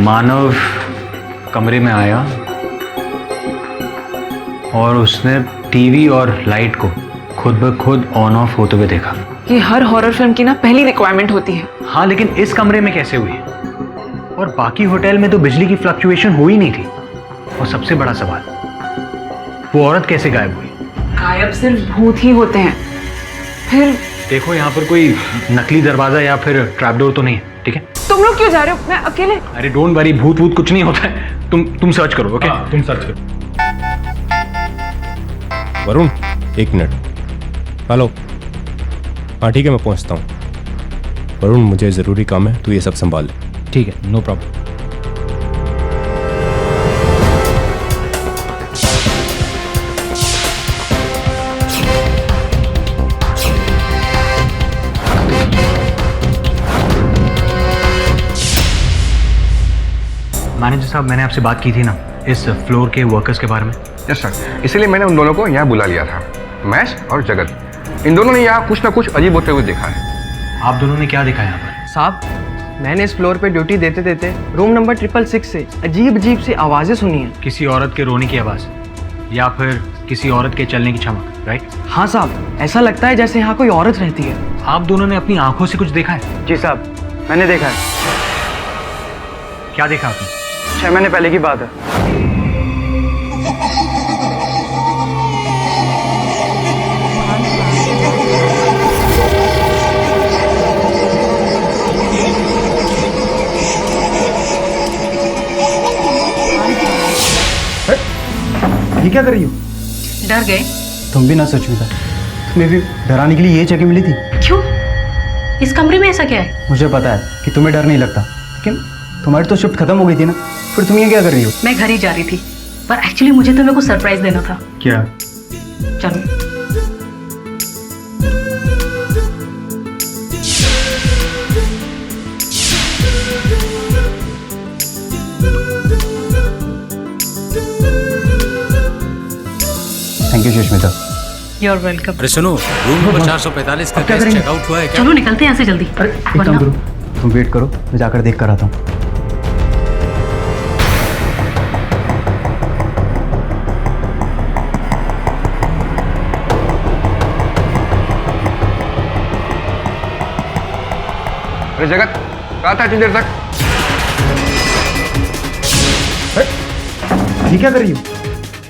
[SPEAKER 5] मानव कमरे में आया और उसने टीवी और लाइट को खुद ब खुद ऑन ऑफ होते हुए देखा।
[SPEAKER 11] ये हर हॉरर फिल्म की ना पहली रिक्वायरमेंट होती है।
[SPEAKER 5] हाँ लेकिन इस कमरे में कैसे हुई? और बाकी होटल में तो बिजली की फ्लक्चुएशन हुई नहीं थी। और सबसे बड़ा सवाल, वो औरत कैसे गायब हुई?
[SPEAKER 11] गायब सिर्फ भूत ही होते हैं। फिर
[SPEAKER 5] देखो यहाँ पर कोई नकली दरवाजा या फिर ट्रैपडोर तो नहीं है, ठीक है?
[SPEAKER 11] तुम लोग क्यों जा रहे हो? मैं अकेले।
[SPEAKER 5] अरे डोंट वरी, भूत भूत कुछ नहीं होता है। तुम सर्च करो, ओके? तुम सर्च करो।
[SPEAKER 14] वरुण, 1 मिनट। हेलो। हाँ ठीक है, मैं पहुंचता हूँ। वरुण, मुझे ज़रूरी काम है, तू ये सब संभाल ले।
[SPEAKER 5] ठीक है, नो प्रॉब्लम। मैनेजर साहब, मैंने आपसे बात की थी ना इस फ्लोर के वर्कर्स के बारे में।
[SPEAKER 3] यस सर, इसीलिए मैंने उन दोनों को यहाँ बुला लिया था, मैश और जगत। इन दोनों ने यहाँ कुछ ना कुछ अजीब होते हुए देखा है।
[SPEAKER 5] आप दोनों ने क्या देखा यहाँ पर?
[SPEAKER 7] साहब, मैंने इस फ्लोर पे ड्यूटी देते देते रूम नंबर 666 से अजीब अजीब सी आवाज़ें सुनी हैं।
[SPEAKER 5] किसी औरत के रोने की आवाज़ या फिर किसी औरत के चलने की चमक, राइट?
[SPEAKER 7] हाँ साहब, ऐसा लगता है जैसे यहाँ कोई औरत रहती है।
[SPEAKER 5] आप दोनों ने अपनी आंखों से कुछ देखा है?
[SPEAKER 7] जी साहब, मैंने देखा है।
[SPEAKER 5] क्या देखा आपने?
[SPEAKER 7] 6 महीने पहले की बात है।
[SPEAKER 15] ये क्या कर रही हो?
[SPEAKER 12] डर गए?
[SPEAKER 15] तुम भी ना सुष्मिता, तुम्हें भी डराने के लिए ये जगह मिली थी?
[SPEAKER 12] क्यों? इस कमरे में ऐसा क्या है?
[SPEAKER 15] मुझे पता है कि तुम्हें डर नहीं लगता, लेकिन तुम्हारी तो शिफ्ट खत्म हो गई थी ना, फिर तुम ये क्या कर रही हो?
[SPEAKER 12] मैं घर ही जा रही थी, पर एक्चुअली मुझे तुम्हें कुछ सरप्राइज देना था।
[SPEAKER 15] क्या?
[SPEAKER 12] चलो।
[SPEAKER 15] Thank you Sushmita.
[SPEAKER 12] You're welcome।
[SPEAKER 1] अरे सुनो, रूम नंबर 445 का गेस्ट चेकआउट हुआ है क्या?
[SPEAKER 12] चलो निकलते हैं यहाँ से जल्दी।
[SPEAKER 15] अरे एक काम करो, तुम वेट करो, मैं जाकर देख कर आता हूँ।
[SPEAKER 3] अरे जगत, कहा था इतनी देर तक?
[SPEAKER 15] ये क्या कर रही हो?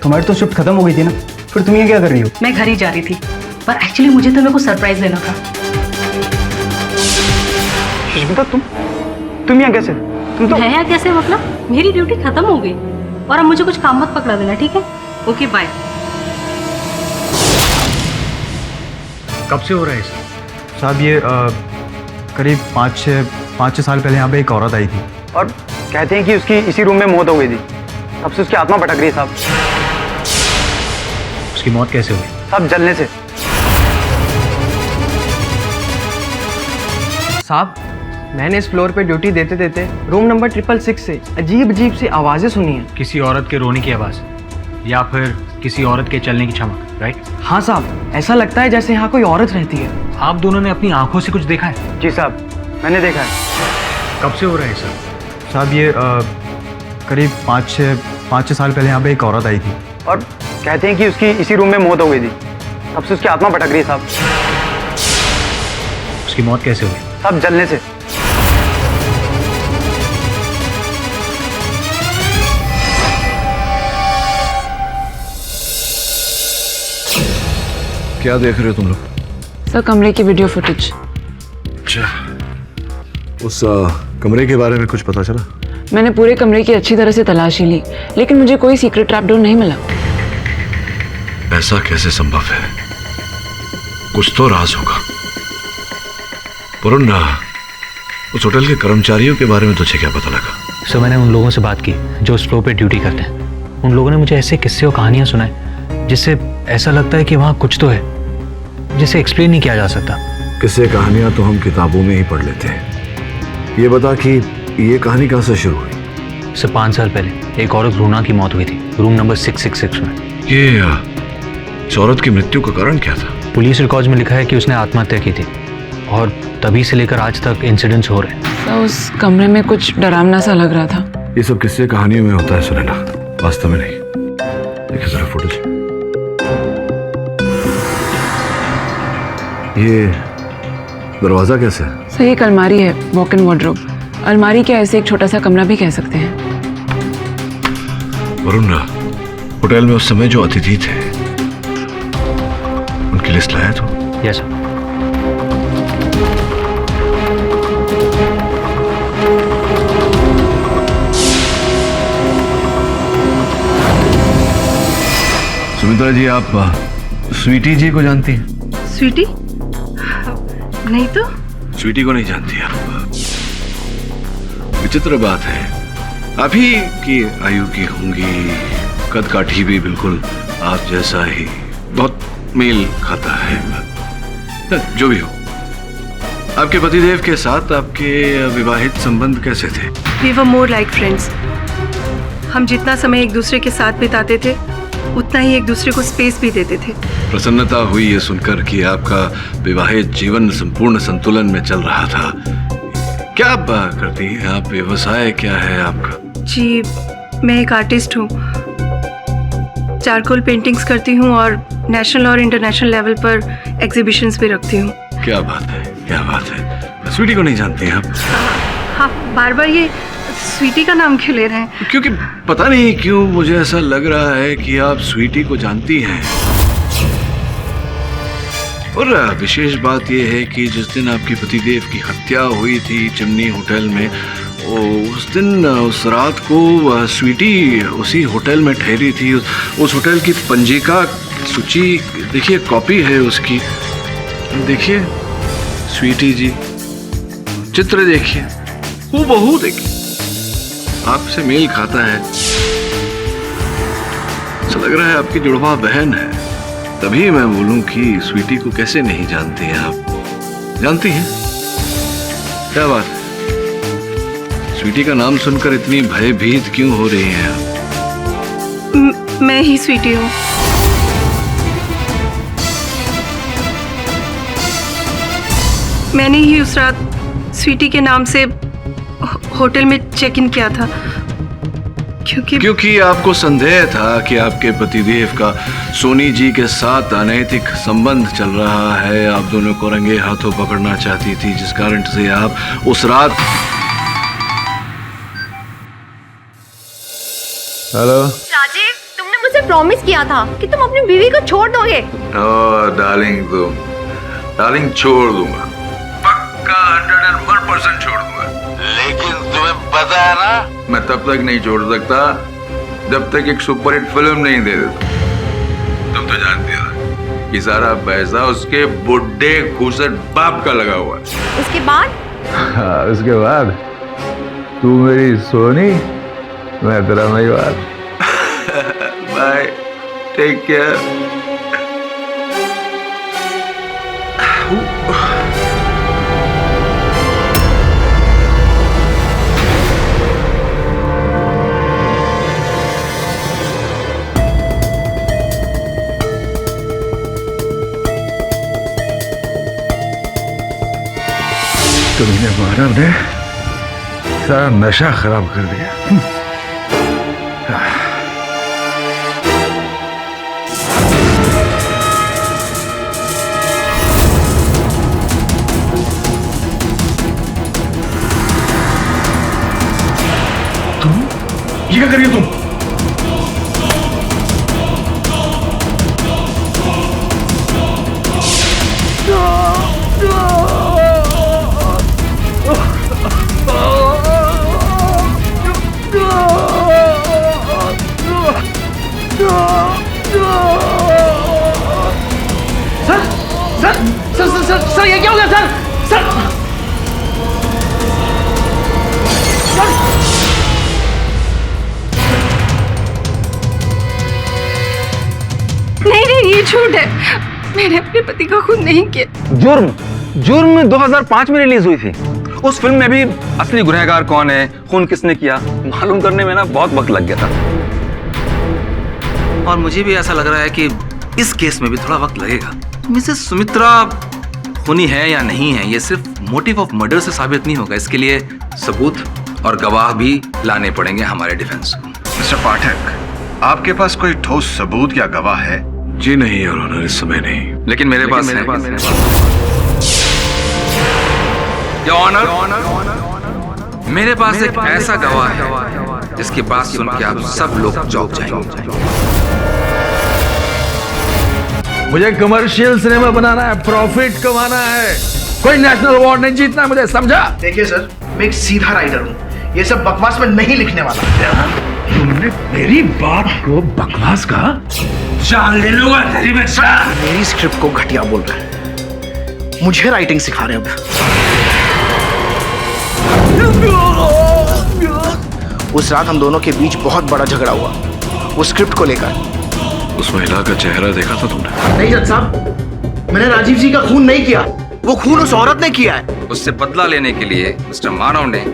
[SPEAKER 15] तुम्हारी तो शिफ्ट खत्म हो गई थी ना, फिर तुम ये क्या कर रही हो?
[SPEAKER 12] मैं घर ही जा रही थी, पर एक्चुअली मुझे तुम्हें कुछ सरप्राइज देना था।
[SPEAKER 7] सुष्मिता, तुम यहाँ कैसे? तुम तो
[SPEAKER 12] मैं यहाँ कैसे मतलब? मेरी ड्यूटी खत्म हो गई और अब मुझे कुछ काम मत पकड़ा देना, ठीक है? Okay bye.
[SPEAKER 5] कब से हो रहा है
[SPEAKER 15] साहब, ये करीब 5-6 साल पहले यहाँ पे एक औरत आई थी
[SPEAKER 7] और कहते हैं कि उसकी इसी रूम में मौत हो गई थी। तब से उसकी आत्मा भटक रही है साहब।
[SPEAKER 5] उसकी मौत कैसे हुई?
[SPEAKER 7] साहब, जलने से। साहब, मैंने इस फ्लोर पे ड्यूटी देते देते रूम नंबर 666 से अजीब अजीब सी आवाज़ें सुनी हैं।
[SPEAKER 5] किसी औरत के रोने की आवाज़ या फिर किसी औरत के चलने की चमक, राइट?
[SPEAKER 7] हाँ साहब, ऐसा लगता है जैसे यहाँ कोई औरत रहती है।
[SPEAKER 5] आप दोनों ने अपनी आंखों से कुछ देखा है?
[SPEAKER 7] जी साहब, मैंने देखा है।
[SPEAKER 5] कब से हो रहा है सर?
[SPEAKER 15] साहब, ये करीब 5-6 साल पहले यहाँ पे एक औरत आई थी
[SPEAKER 7] और कहते हैं कि उसकी इसी रूम में मौत हो गई थी। तब से उसकी आत्मा भटक रही है साहब।
[SPEAKER 5] उसकी मौत कैसे हुई?
[SPEAKER 7] साहब, जलने से।
[SPEAKER 4] क्या देख रहे हो तुम लोग?
[SPEAKER 11] सर, कमरे की वीडियो फुटेज।
[SPEAKER 4] अच्छा, उस कमरे के बारे में कुछ पता चला?
[SPEAKER 11] मैंने पूरे कमरे की अच्छी तरह से तलाशी ली, लेकिन मुझे कोई सीक्रेट ट्रैपडोर नहीं मिला।
[SPEAKER 4] ऐसा कैसे संभव है? कुछ तो राज होगा। वरुण, उस होटल के कर्मचारियों के बारे में तुझे क्या पता लगा?
[SPEAKER 5] सर, मैंने उन लोगों से बात की जो उस फ्लोर पे ड्यूटी करते हैं। उन लोगों ने मुझे ऐसे किस्से और कहानियां सुनाए जिससे ऐसा लगता है कि वहाँ कुछ तो है जिसे एक्सप्लेन नहीं किया जा सकता।
[SPEAKER 4] किस्से कहानियां तो हम किताबों में ही पढ़ लेते हैं। ये बता कि ये कहानी कहाँ से शुरू हुई?
[SPEAKER 5] सर, 5 साल पहले एक औरत रूना की मौत हुई थी रूम नंबर 666 में।
[SPEAKER 4] ये इस औरत की मृत्यु का कारण क्या था?
[SPEAKER 15] पुलिस रिकॉर्ड्स में लिखा है कि उसने आत्महत्या की थी और तभी से लेकर आज तक इंसिडेंट्स हो रहे हैं।
[SPEAKER 16] तो उस कमरे में कुछ डरावना सा लग रहा था।
[SPEAKER 4] ये सब किस्से कहानियों में होता है सुनैना, वास्तव में नहीं। देखिए जरा फुटेज। ये दरवाजा कैसे है?
[SPEAKER 16] सर एक अलमारी है, वॉक इन वार्डरोब। अलमारी क्या, ऐसे एक छोटा सा कमरा भी कह सकते हैं।
[SPEAKER 4] वरुण, होटल में उस समय जो अतिथि थे उनकी लिस्ट लाया तो?
[SPEAKER 15] Yes sir.
[SPEAKER 4] सुमित्रा जी, आप स्वीटी जी को जानती हैं?
[SPEAKER 12] स्वीटी? नहीं तो।
[SPEAKER 4] स्वीटी को नहीं जानती आप? विचित्र बात है, आप ही की आयु की होंगी, कद काठी भी बिल्कुल आप जैसा ही, बहुत मेल खाता है। जो भी हो, आपके पतिदेव के साथ आपके विवाहित संबंध कैसे थे?
[SPEAKER 12] We were more like friends. हम जितना समय एक दूसरे के साथ बिताते थे उतना ही एक दूसरे को स्पेस भी देते थे।
[SPEAKER 4] प्रसन्नता हुई ये सुनकर कि आपका विवाहित जीवन संपूर्ण संतुलन में चल रहा था। क्या आप करती हैं? आप व्यवसाय क्या है आपका?
[SPEAKER 12] जी, मैं एक आर्टिस्ट हूँ। चारकोल पेंटिंग्स करती हूँ और नेशनल और इंटरनेशनल लेवल पर एग्जीबिशंस भी रखती हूँ।
[SPEAKER 4] क्या बात है, क्या बात है। स्वीटी को नहीं जानते हैं आप?
[SPEAKER 12] हाँ, बार बार ये स्वीटी का नाम क्यों ले रहे हैं?
[SPEAKER 4] क्योंकि पता नहीं क्यों मुझे ऐसा लग रहा है कि आप स्वीटी को जानती हैं। और विशेष बात यह है कि जिस दिन आपके पतिदेव की हत्या हुई थी चिमनी होटल में, उस दिन, उस रात को स्वीटी उसी होटल में ठहरी थी। उस होटल की पंजिका सूची देखिए, कॉपी है उसकी। देखिए स्वीटी जी, चित्र देखिए, हूबहू देखिए, आपसे मेल खाता है। ऐसा लग रहा है आपकी जुड़वा बहन है। तभी मैं बोलूं कि स्वीटी को कैसे नहीं जानती हैं आप? जानती हैं? क्या बात है, स्वीटी का नाम सुनकर इतनी भयभीत क्यों हो रही हैं आप?
[SPEAKER 12] मैं ही स्वीटी हूँ। मैंने ही उस रात स्वीटी के नाम से होटल में चेक इन किया था, क्योंकि
[SPEAKER 4] आपको संदेह था कि आपके पतिदेव का सोनी जी के साथ अनैतिक संबंध चल रहा है। आप दोनों को रंगे हाथों पकड़ना चाहती थी, जिस कारण से आप उस रात।
[SPEAKER 8] हेलो
[SPEAKER 11] राजीव, तुमने मुझे प्रॉमिस किया था कि तुम अपनी बीवी को छोड़ दोगे।
[SPEAKER 3] ओह डार्लिंग, छोड़ दूंगा, पक्का 101% छोड़ दूंगा। लेकिन तुम्हें पता है ना, मैं तब तक नहीं छोड़ सकता जब तक एक सुपरहिट फिल्म नहीं दे देता। तुम तो जानती हो कि सारा पैसा उसके बुड्ढे खूसट बाप का लगा हुआ है।
[SPEAKER 11] उसके बाद?
[SPEAKER 3] हाँ, उसके बाद तू मेरी सोनी, मैं तेरा मेवाड़। Bye, take care. तुमने मानव ने सारा नशा खराब कर दिया।
[SPEAKER 5] तुम ये क्या कर रही हो तुम?
[SPEAKER 2] सर ये क्या हो गया सर? सर
[SPEAKER 12] नहीं, ये झूठ है। मैंने अपने पति का खून नहीं किया।
[SPEAKER 6] जुर्म 2005 में रिलीज हुई थी। उस फिल्म में भी असली गुनहगार कौन है, खून किसने किया, मालूम करने में ना बहुत वक्त लग गया था।
[SPEAKER 10] और मुझे भी ऐसा लग रहा है कि
[SPEAKER 6] इस केस में भी थोड़ा वक्त लगेगा। मिसेस सुमित्रा खूनी है या नहीं है, ये सिर्फ मोटिव ऑफ मर्डर से साबित नहीं होगा। इसके लिए सबूत और गवाह भी लाने पड़ेंगे हमारे डिफेंस को।
[SPEAKER 9] मिस्टर पाठक, आपके पास कोई ठोस सबूत या गवाह है?
[SPEAKER 4] जी नहीं योर ऑनर, इस समय नहीं।
[SPEAKER 6] लेकिन मेरे पास है। योर ऑनर, मेरे पास एक ऐसा गवाह है जिसकी बात सुन के आप सब लोग चौंक जाएंगे।
[SPEAKER 3] मुझे कमर्शियल सिनेमा बनाना है, प्रॉफिट कमाना है, कोई नेशनल अवार्ड नहीं जीतना, मुझे समझा?
[SPEAKER 2] देखिए सर, मैं एक सीधा राइटर हूँ, ये सब बकवास में नहीं लिखने वाला।
[SPEAKER 3] तुमने मेरी बात को बकवास कहा? जान ले लूंगा तेरी मैं।
[SPEAKER 2] मेरी स्क्रिप्ट को घटिया बोल रहे हैं, मुझे राइटिंग सिखा रहे हैं अब। उस रात हम दोनों के बीच बहुत बड़ा झगड़ा हुआ, वो स्क्रिप्ट को लेकर।
[SPEAKER 4] उस महिला का चेहरा देखा था तुमने?
[SPEAKER 2] नहीं जज साहब, मैंने राजीव जी का खून नहीं किया, वो खून उस औरत ने किया है।
[SPEAKER 6] उससे बदला लेने के लिए मिस्टर मानव ने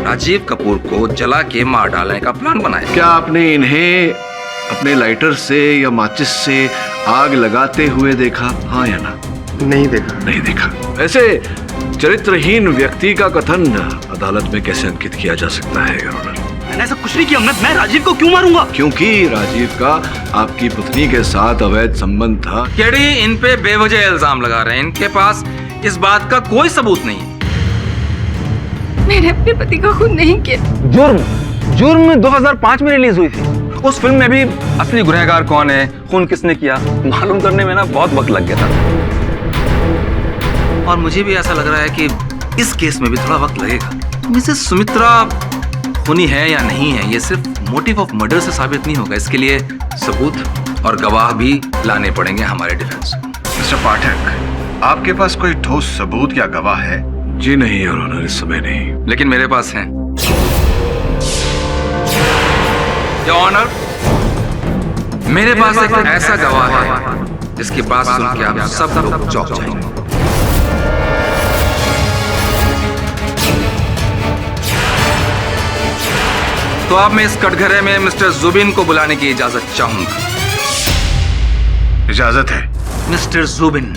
[SPEAKER 6] राजीव कपूर को जला के मार डालने का प्लान बनाया।
[SPEAKER 4] क्या आपने इन्हें अपने लाइटर से या माचिस से आग लगाते हुए देखा? हाँ या ना?
[SPEAKER 7] नहीं देखा।
[SPEAKER 4] नहीं देखा। ऐसे चरित्रहीन व्यक्ति का कथन अदालत में कैसे अंकित किया जा सकता है योर ऑनर?
[SPEAKER 10] मैंने ऐसा कुछ नहीं किया। मैं राजीव को क्यों मारूंगा?
[SPEAKER 4] क्योंकि राजीव का आपकी पत्नी के साथ अवैध संबंध था।
[SPEAKER 6] केडी इन पे बेवजह इल्जाम लगा रहे हैं, इनके पास इस बात का कोई सबूत नहीं है।
[SPEAKER 12] मैंने अपने पति का खून नहीं किया।
[SPEAKER 10] जुर्म 2005 में रिलीज हुई थी। उस फिल्म में भी असली गुनहगार कौन है, खून किसने किया, मालूम करने में ना बहुत वक्त लग गया था।
[SPEAKER 6] और मुझे भी ऐसा लग रहा है कि इस केस में भी थोड़ा वक्त लगेगा। मिसेस सुमित्रा खूनी है या नहीं है, ये सिर्फ मोटिव ऑफ मर्डर से साबित नहीं होगा। इसके लिए सबूत और गवाह भी लाने पड़ेंगे हमारे डिफेंस को।
[SPEAKER 9] मिस्टर पाठक, आपके पास कोई ठोस सबूत या गवाह है?
[SPEAKER 4] जी नहीं योर ऑनर, इस समय नहीं।
[SPEAKER 6] लेकिन मेरे पास है। योर ऑनर, मेरे पास एक ऐसा गवाह है जिसकी बात सुन के आप सब लोग चौंक जाएंगे। तो अब मैं इस कटघरे में मिस्टर जुबिन को बुलाने की इजाजत चाहूंगा।
[SPEAKER 9] इजाजत है।
[SPEAKER 6] मिस्टर जुबिन,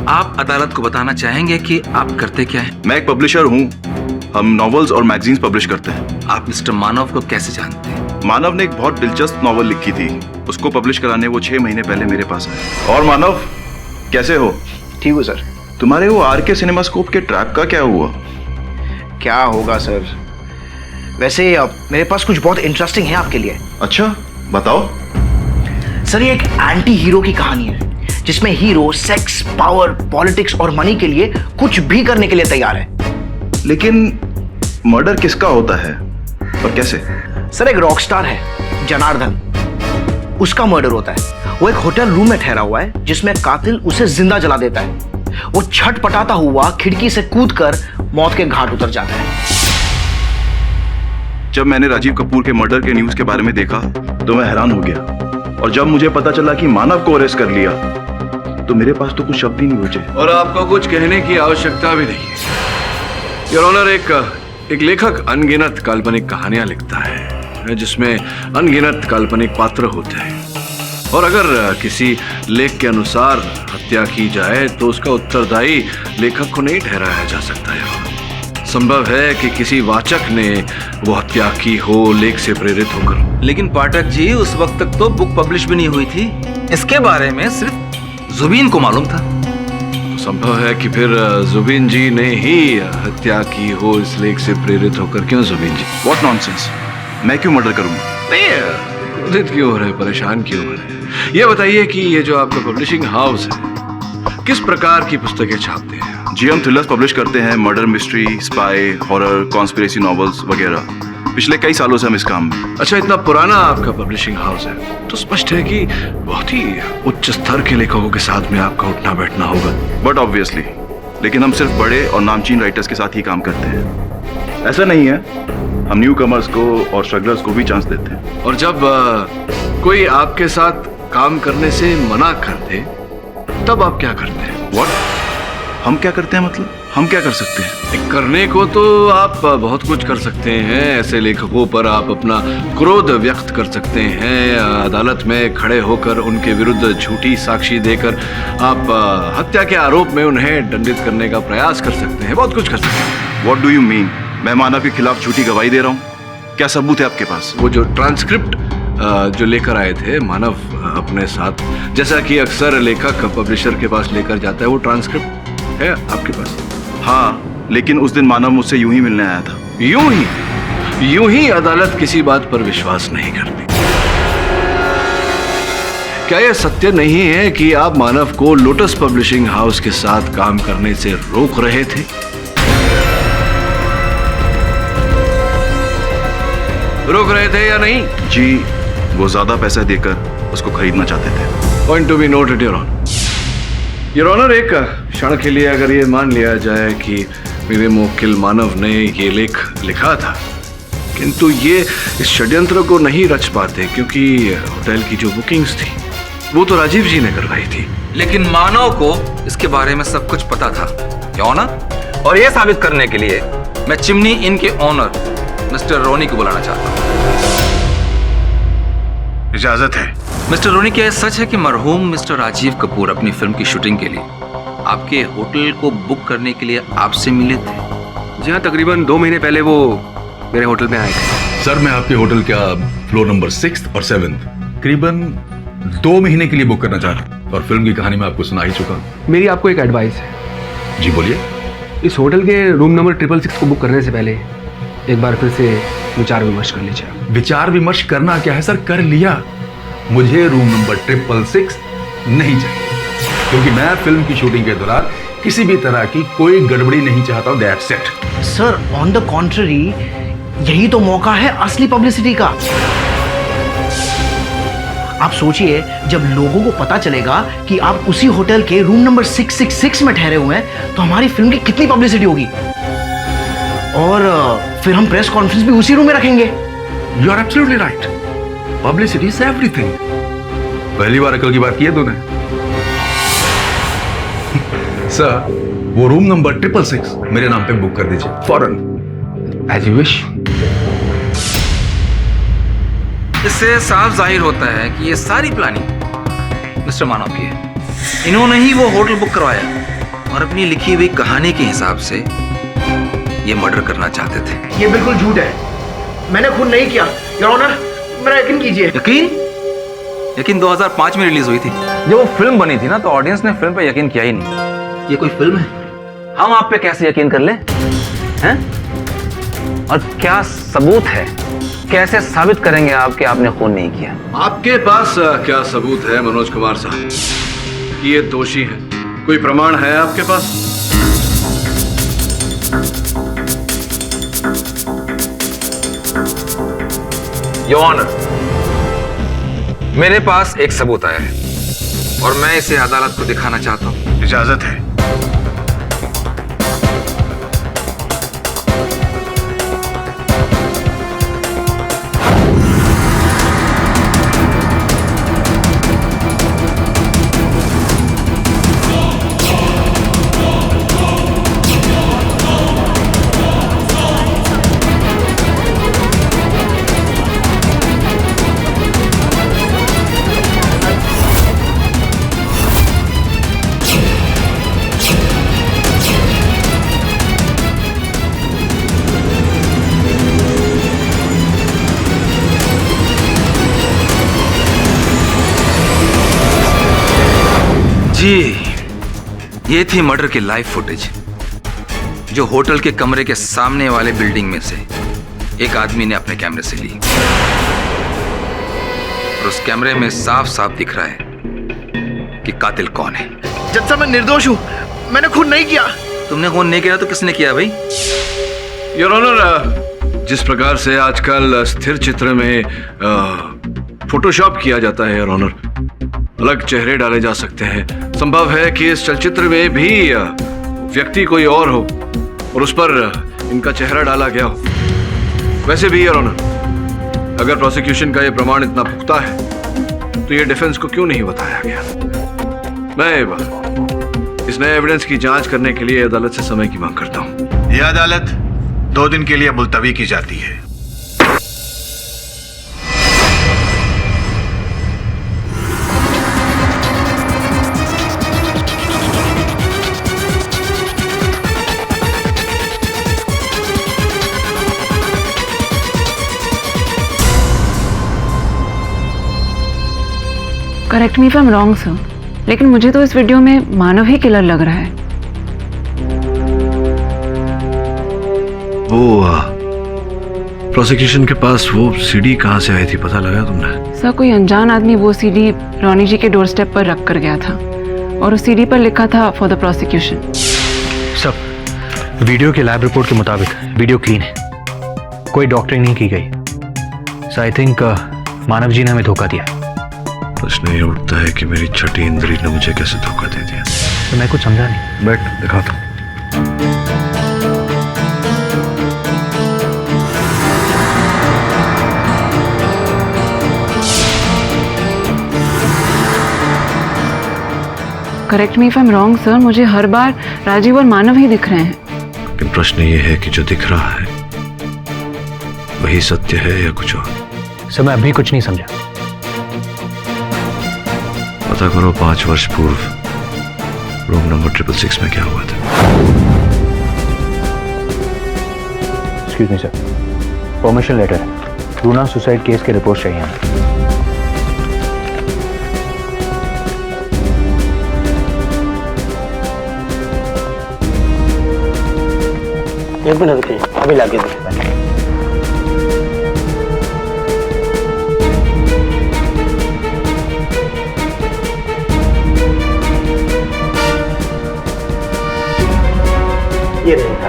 [SPEAKER 6] आप अदालत को बताना चाहेंगे कि आप करते क्या हैं?
[SPEAKER 5] मैं एक पब्लिशर हूँ, हम नॉवेल्स और मैगजीन्स पब्लिश करते हैं।
[SPEAKER 6] आप मिस्टर मानव को कैसे जानते हैं?
[SPEAKER 5] मानव ने एक बहुत दिलचस्प नॉवेल लिखी थी, उसको पब्लिश कराने वो 6 महीने पहले मेरे पास आए। और मानव, कैसे हो?
[SPEAKER 2] ठीक हूँ सर।
[SPEAKER 5] तुम्हारे वो आरके सिनेमास्कोप के ट्रैप का क्या हुआ?
[SPEAKER 2] क्या होगा सर, वैसे मेरे पास कुछ बहुत इंटरेस्टिंग है आपके लिए।
[SPEAKER 5] अच्छा, बताओ।
[SPEAKER 2] सर, ये एक एंटी हीरो की कहानी है जिसमें हीरो सेक्स, पावर, पॉलिटिक्स और मनी के लिए कुछ भी करने के लिए तैयार है।
[SPEAKER 5] लेकिन मर्डर किसका होता है और कैसे?
[SPEAKER 2] सर, एक रॉकस्टार है जनार्दन, उसका मर्डर होता है। वो एक होटल रूम में ठहरा हुआ है जिसमें कातिल उसे जिंदा जला देता है। वो छटपटाता हुआ खिड़की से कूदकर मौत के घाट उतर जाता है।
[SPEAKER 5] जब मैंने राजीव कपूर के मर्डर के न्यूज के बारे में देखा तो मैं हैरान हो गया, और जब मुझे पता चला कि मानव को अरेस्ट कर लिया तो मेरे पास तो कुछ शब्द ही नहीं बचे।
[SPEAKER 4] और आपको कुछ कहने की आवश्यकता भी नहीं है योर ऑनर। एक लेखक अनगिनत काल्पनिक कहानियां लिखता है जिसमें अनगिनत काल्पनिक पात्र होते हैं, और अगर किसी लेख के अनुसार हत्या की जाए तो उसका उत्तरदायी लेखक को नहीं ठहराया जा सकता है। संभव है कि किसी वाचक ने वो हत्या की हो लेख से प्रेरित होकर।
[SPEAKER 6] लेकिन पाठक जी, उस वक्त तक तो बुक पब्लिश भी नहीं हुई थी, इसके बारे में सिर्फ जुबीन को मालूम था।
[SPEAKER 4] तो संभव है कि फिर जुबीन जी ने ही हत्या की हो इस लेख से प्रेरित होकर। क्यों जुबीन जी?
[SPEAKER 5] व्हाट नॉनसेंस, मैं क्यों मर्डर करूंगा?
[SPEAKER 4] नहीं, क्रोधित क्यों हो रहे, परेशान क्यों हो रहे? ये बताइए कि ये जो आपका पब्लिशिंग हाउस है किस प्रकार की पुस्तकें छापते हैं?
[SPEAKER 5] जी, हम थ्रिलर्स पब्लिश करते हैं, murder mystery, spy, horror, conspiracy novels वगैरह। पिछले कई सालों से हम इस काम में।
[SPEAKER 4] अच्छा, इतना पुराना आपका पब्लिशिंग हाउस है तो स्पष्ट है कि बहुत ही उच्च स्तर के लेखकों के साथ में आपका उठना बैठना होगा।
[SPEAKER 5] बट ऑब्वियसली, लेकिन हम सिर्फ बड़े और नामचीन राइटर्स के साथ ही काम करते हैं। ऐसा नहीं है, हम न्यू कमर्स को और स्ट्रगलर्स को भी चांस देते हैं।
[SPEAKER 4] और जब कोई आपके साथ काम करने से मना कर दे तब आप क्या करते हैं?
[SPEAKER 5] व्हाट? हम क्या करते हैं मतलब?
[SPEAKER 4] हम क्या कर सकते हैं? करने को तो आप बहुत कुछ कर सकते हैं। ऐसे लेखकों पर आप अपना क्रोध व्यक्त कर सकते हैं, अदालत में खड़े होकर उनके विरुद्ध झूठी साक्षी देकर आप हत्या के आरोप में उन्हें दंडित करने का प्रयास कर सकते हैं, बहुत कुछ कर सकते हैं।
[SPEAKER 9] What do you mean? मैं मानव के खिलाफ झूठी गवाही दे रहा हूँ? क्या सबूत है आपके पास?
[SPEAKER 4] वो जो ट्रांसक्रिप्ट जो लेकर आए थे मानव अपने साथ, जैसा कि अक्सर लेखक पब्लिशर के पास लेकर जाता है, वो ट्रांसक्रिप्ट है आपके पास?
[SPEAKER 9] हाँ, लेकिन उस दिन मानव मुझसे यूं ही मिलने आया था।
[SPEAKER 4] यूं ही अदालत किसी बात पर विश्वास नहीं करती। क्या यह सत्य नहीं है कि आप मानव को लोटस पब्लिशिंग हाउस के साथ काम करने से रोक रहे थे? रोक रहे थे या नहीं?
[SPEAKER 9] जी, वो ज्यादा पैसा देकर उसको खरीदना चाहते थे।
[SPEAKER 4] Point to be noted your honour. Your honour, एक क्षण के लिए अगर ये मान लिया जाए कि मेरे मुवक्किल मानव ने ये लेख लिखा था, किंतु ये इस षड्यंत्र को नहीं रच पाते क्योंकि होटल की जो बुकिंग्स थी वो तो राजीव जी ने करवाई थी।
[SPEAKER 6] लेकिन मानव को इसके बारे में सब कुछ पता था, क्यों ना? और ये साबित करने के लिए मैं चिमनी इन के ओनर मिस्टर रोनी को बुलाना चाहता हूँ।
[SPEAKER 9] इजाजत है।
[SPEAKER 6] मिस्टर रोनी, क्या सच है कि मरहूम मिस्टर राजीव कपूर अपनी फिल्म की शूटिंग के लिए आपके होटल को बुक करने के लिए आपसे मिले थे?
[SPEAKER 7] जी हाँ, तकरीबन 2 महीने पहले वो मेरे होटल में आए थे।
[SPEAKER 5] सर, मैं आपके होटल का फ्लोर नंबर 6 और 7 करीबन 2 महीने के लिए बुक करना चाह रहा हूँ, और फिल्म की कहानी मैं आपको सुना ही चुका।
[SPEAKER 7] मेरी आपको एक एडवाइस है।
[SPEAKER 5] जी बोलिए।
[SPEAKER 7] इस होटल के रूम नंबर 666 को बुक करने से पहले एक बार फिर से विचार विमर्श कर लीजिए।
[SPEAKER 5] विचार विमर्श करना क्या है सर, कर लिया। मुझे रूम नंबर 666 नहीं चाहिए, क्योंकि मैं फिल्म की शूटिंग के दौरान किसी भी तरह की कोई गड़बड़ी नहीं चाहता हूं। That's it.
[SPEAKER 2] Sir, on the contrary, यही तो मौका है असली पब्लिसिटी का। आप सोचिए, जब लोगों को पता चलेगा कि आप उसी होटल के रूम नंबर 666 में ठहरे हुए हैं, तो हमारी फिल्म की कितनी पब्लिसिटी होगी। और फिर हम प्रेस कॉन्फ्रेंस भी उसी रूम में रखेंगे।
[SPEAKER 5] You are absolutely right. Publicity is everything. पहली बार अकल की बात की है तूने। सर, वो रूम नंबर 666 मेरे नाम पे बुक कर दीजिए फौरन।
[SPEAKER 7] As you wish.
[SPEAKER 6] इससे साफ जाहिर होता है कि ये सारी प्लानिंग मिस्टर मानव की है। इन्होंने ही वो होटल बुक करवाया और अपनी लिखी हुई कहानी के हिसाब से ये मर्डर करना चाहते थे।
[SPEAKER 2] ये बिल्कुल झूठ है, मैंने खून नहीं किया। योर ऑनर, मेरा यकीन कीजिए।
[SPEAKER 6] यकीन 2005 में रिलीज हुई थी। जब वो फिल्म बनी थी ना, तो ऑडियंस ने फिल्म पे यकीन किया ही नहीं। ये कोई फिल्म है, हम आप पे कैसे यकीन कर ले हैं? और क्या सबूत है? कैसे साबित करेंगे आप कि आपने खून नहीं किया?
[SPEAKER 4] आपके पास क्या सबूत है मनोज कुमार साहब कि ये दोषी है? कोई प्रमाण है आपके पास?
[SPEAKER 6] योर ऑनर, मेरे पास एक सबूत आया है और मैं इसे अदालत को दिखाना चाहता हूं।
[SPEAKER 9] इजाजत है।
[SPEAKER 6] जी, ये थी मर्डर की लाइव फुटेज जो होटल के कमरे के सामने वाले बिल्डिंग में से एक आदमी ने अपने कैमरे से ली। और उस कैमरे में साफ साफ दिख रहा है कि कातिल कौन है।
[SPEAKER 2] जज साहब, मैं निर्दोष हूं, मैंने खून नहीं किया।
[SPEAKER 6] तुमने खून नहीं किया तो किसने किया भाई?
[SPEAKER 4] योर ऑनर, जिस प्रकार से आजकल स्थिर चित्र में फोटोशॉप किया जाता है योर ऑनर, अलग चेहरे डाले जा सकते हैं। संभव है कि इस चलचित्र में भी व्यक्ति कोई और हो और उस पर इनका चेहरा डाला गया हो। वैसे भी योर ऑनर, अगर प्रोसिक्यूशन का यह प्रमाण इतना पुख्ता है तो ये डिफेंस को क्यों नहीं बताया गया? मैं इस नए एविडेंस की जांच करने के लिए अदालत से समय की मांग करता हूँ।
[SPEAKER 9] यह अदालत 2 दिन के लिए मुलतवी की जाती है।
[SPEAKER 16] Correct me if I am wrong sir, लेकिन मुझे तो इस वीडियो में मानव ही किलर लग रहा है।
[SPEAKER 4] वो प्रोसिक्यूशन के पास वो सीडी कहाँ से आई थी, पता लगा तुमने?
[SPEAKER 16] सर कोई अनजान आदमी वो सीडी रोनी जी के डोर स्टेप पर रख कर गया था और उस सीडी पर लिखा था फॉर द प्रोसिक्यूशन।
[SPEAKER 15] सब वीडियो के लैब रिपोर्ट के मुताबिक वीडियो क्लीन है, कोई डॉक्टरिंग नहीं की गई। सो आई थिंक मानव जी ने हमें धोखा दिया।
[SPEAKER 4] प्रश्न ये उठता है कि मेरी छठी इंद्री ने मुझे कैसे धोखा दे दिया।
[SPEAKER 15] तो मैं कुछ समझा नहीं।
[SPEAKER 4] बैठ दिखाता हूँ।
[SPEAKER 16] Correct me if I am wrong sir, मुझे हर बार राजीव और मानव ही दिख रहे हैं।
[SPEAKER 4] लेकिन प्रश्न ये है कि जो दिख रहा है वही सत्य है या कुछ और?
[SPEAKER 15] सर मैं अभी कुछ नहीं समझा।
[SPEAKER 4] पता करो 5 वर्ष पूर्व रूम नंबर 666 में क्या हुआ था।
[SPEAKER 15] Excuse me sir, permission letter है, रूना सुसाइड केस के रिपोर्ट चाहिए हमें।
[SPEAKER 10] एक मिनट रुकिए, अभी लाके देखिए। ये रहेगा।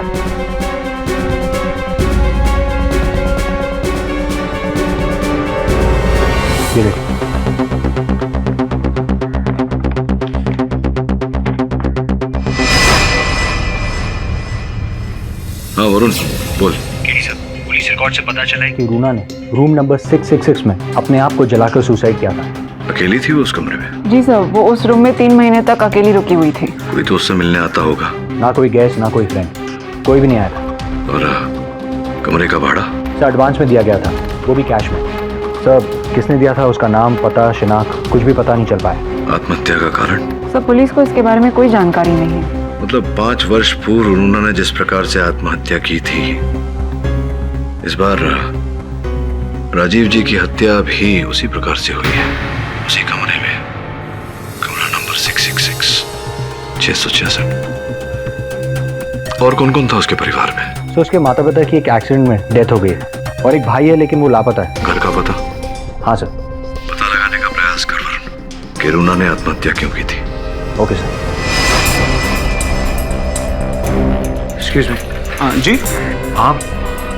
[SPEAKER 15] ये देखिए।
[SPEAKER 4] हाँ वरुण बोल।
[SPEAKER 15] पुलिस रिकॉर्ड से पता चला है कि रूना ने रूम नंबर 666 में अपने आप को जलाकर सुसाइड किया था।
[SPEAKER 4] अकेली थी वो उस कमरे में?
[SPEAKER 16] जी सर, वो उस रूम में 3 महीने तक अकेली रुकी हुई थी।
[SPEAKER 4] कोई तो उससे मिलने आता होगा?
[SPEAKER 15] ना कोई गेस्ट ना कोई फ्रेंड, कोई भी नहीं आया था।
[SPEAKER 4] और कमरे का भाड़ा?
[SPEAKER 15] सर एडवांस में दिया गया था, वो भी कैश में। सर किसने दिया था उसका नाम पता शिनाख्त कुछ भी पता नहीं चल पाया।
[SPEAKER 4] आत्महत्या का कारण?
[SPEAKER 16] सर पुलिस को इसके बारे में कोई जानकारी नहीं है।
[SPEAKER 4] मतलब 5 वर्ष पूर्व उन्होंने जिस प्रकार से आत्महत्या की थी, इस बार राजीव जी की हत्या भी उसी प्रकार से हुई है, उसी कमरे में, कमरा नंबर 666 666। और कौन कौन था उसके परिवार में?
[SPEAKER 15] तो उसके माता पिता की एक एक्सीडेंट में डेथ हो गई है और एक भाई है लेकिन वो लापता है।
[SPEAKER 4] घर का पता?
[SPEAKER 15] हाँ सर।
[SPEAKER 4] पता लगाने का प्रयास कर वरुण कि रूना ने आत्महत्या क्यों की थी।
[SPEAKER 15] Okay sir.
[SPEAKER 10] Excuse me. जी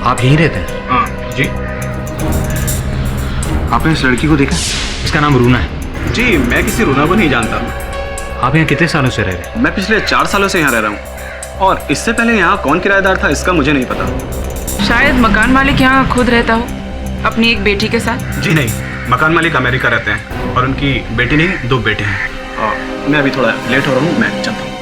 [SPEAKER 15] आप यहीं रहते हैं?
[SPEAKER 10] हाँ जी। आपने इस लड़की को देखा?
[SPEAKER 15] इसका नाम रूना है।
[SPEAKER 10] जी मैं किसी रूना को नहीं जानता।
[SPEAKER 15] आप यहाँ कितने सालों से रह रहे हैं?
[SPEAKER 10] मैं पिछले 4 सालों से यहाँ रह रहा हूँ और इससे पहले यहाँ कौन किराएदार था इसका मुझे नहीं पता।
[SPEAKER 16] शायद मकान मालिक यहाँ खुद रहता हो अपनी एक बेटी के साथ।
[SPEAKER 10] जी नहीं, मकान मालिक अमेरिका रहते हैं और उनकी बेटी नहीं 2 बेटे हैं। मैं अभी थोड़ा लेट हो रहा हूँ, मैं चलता हूँ।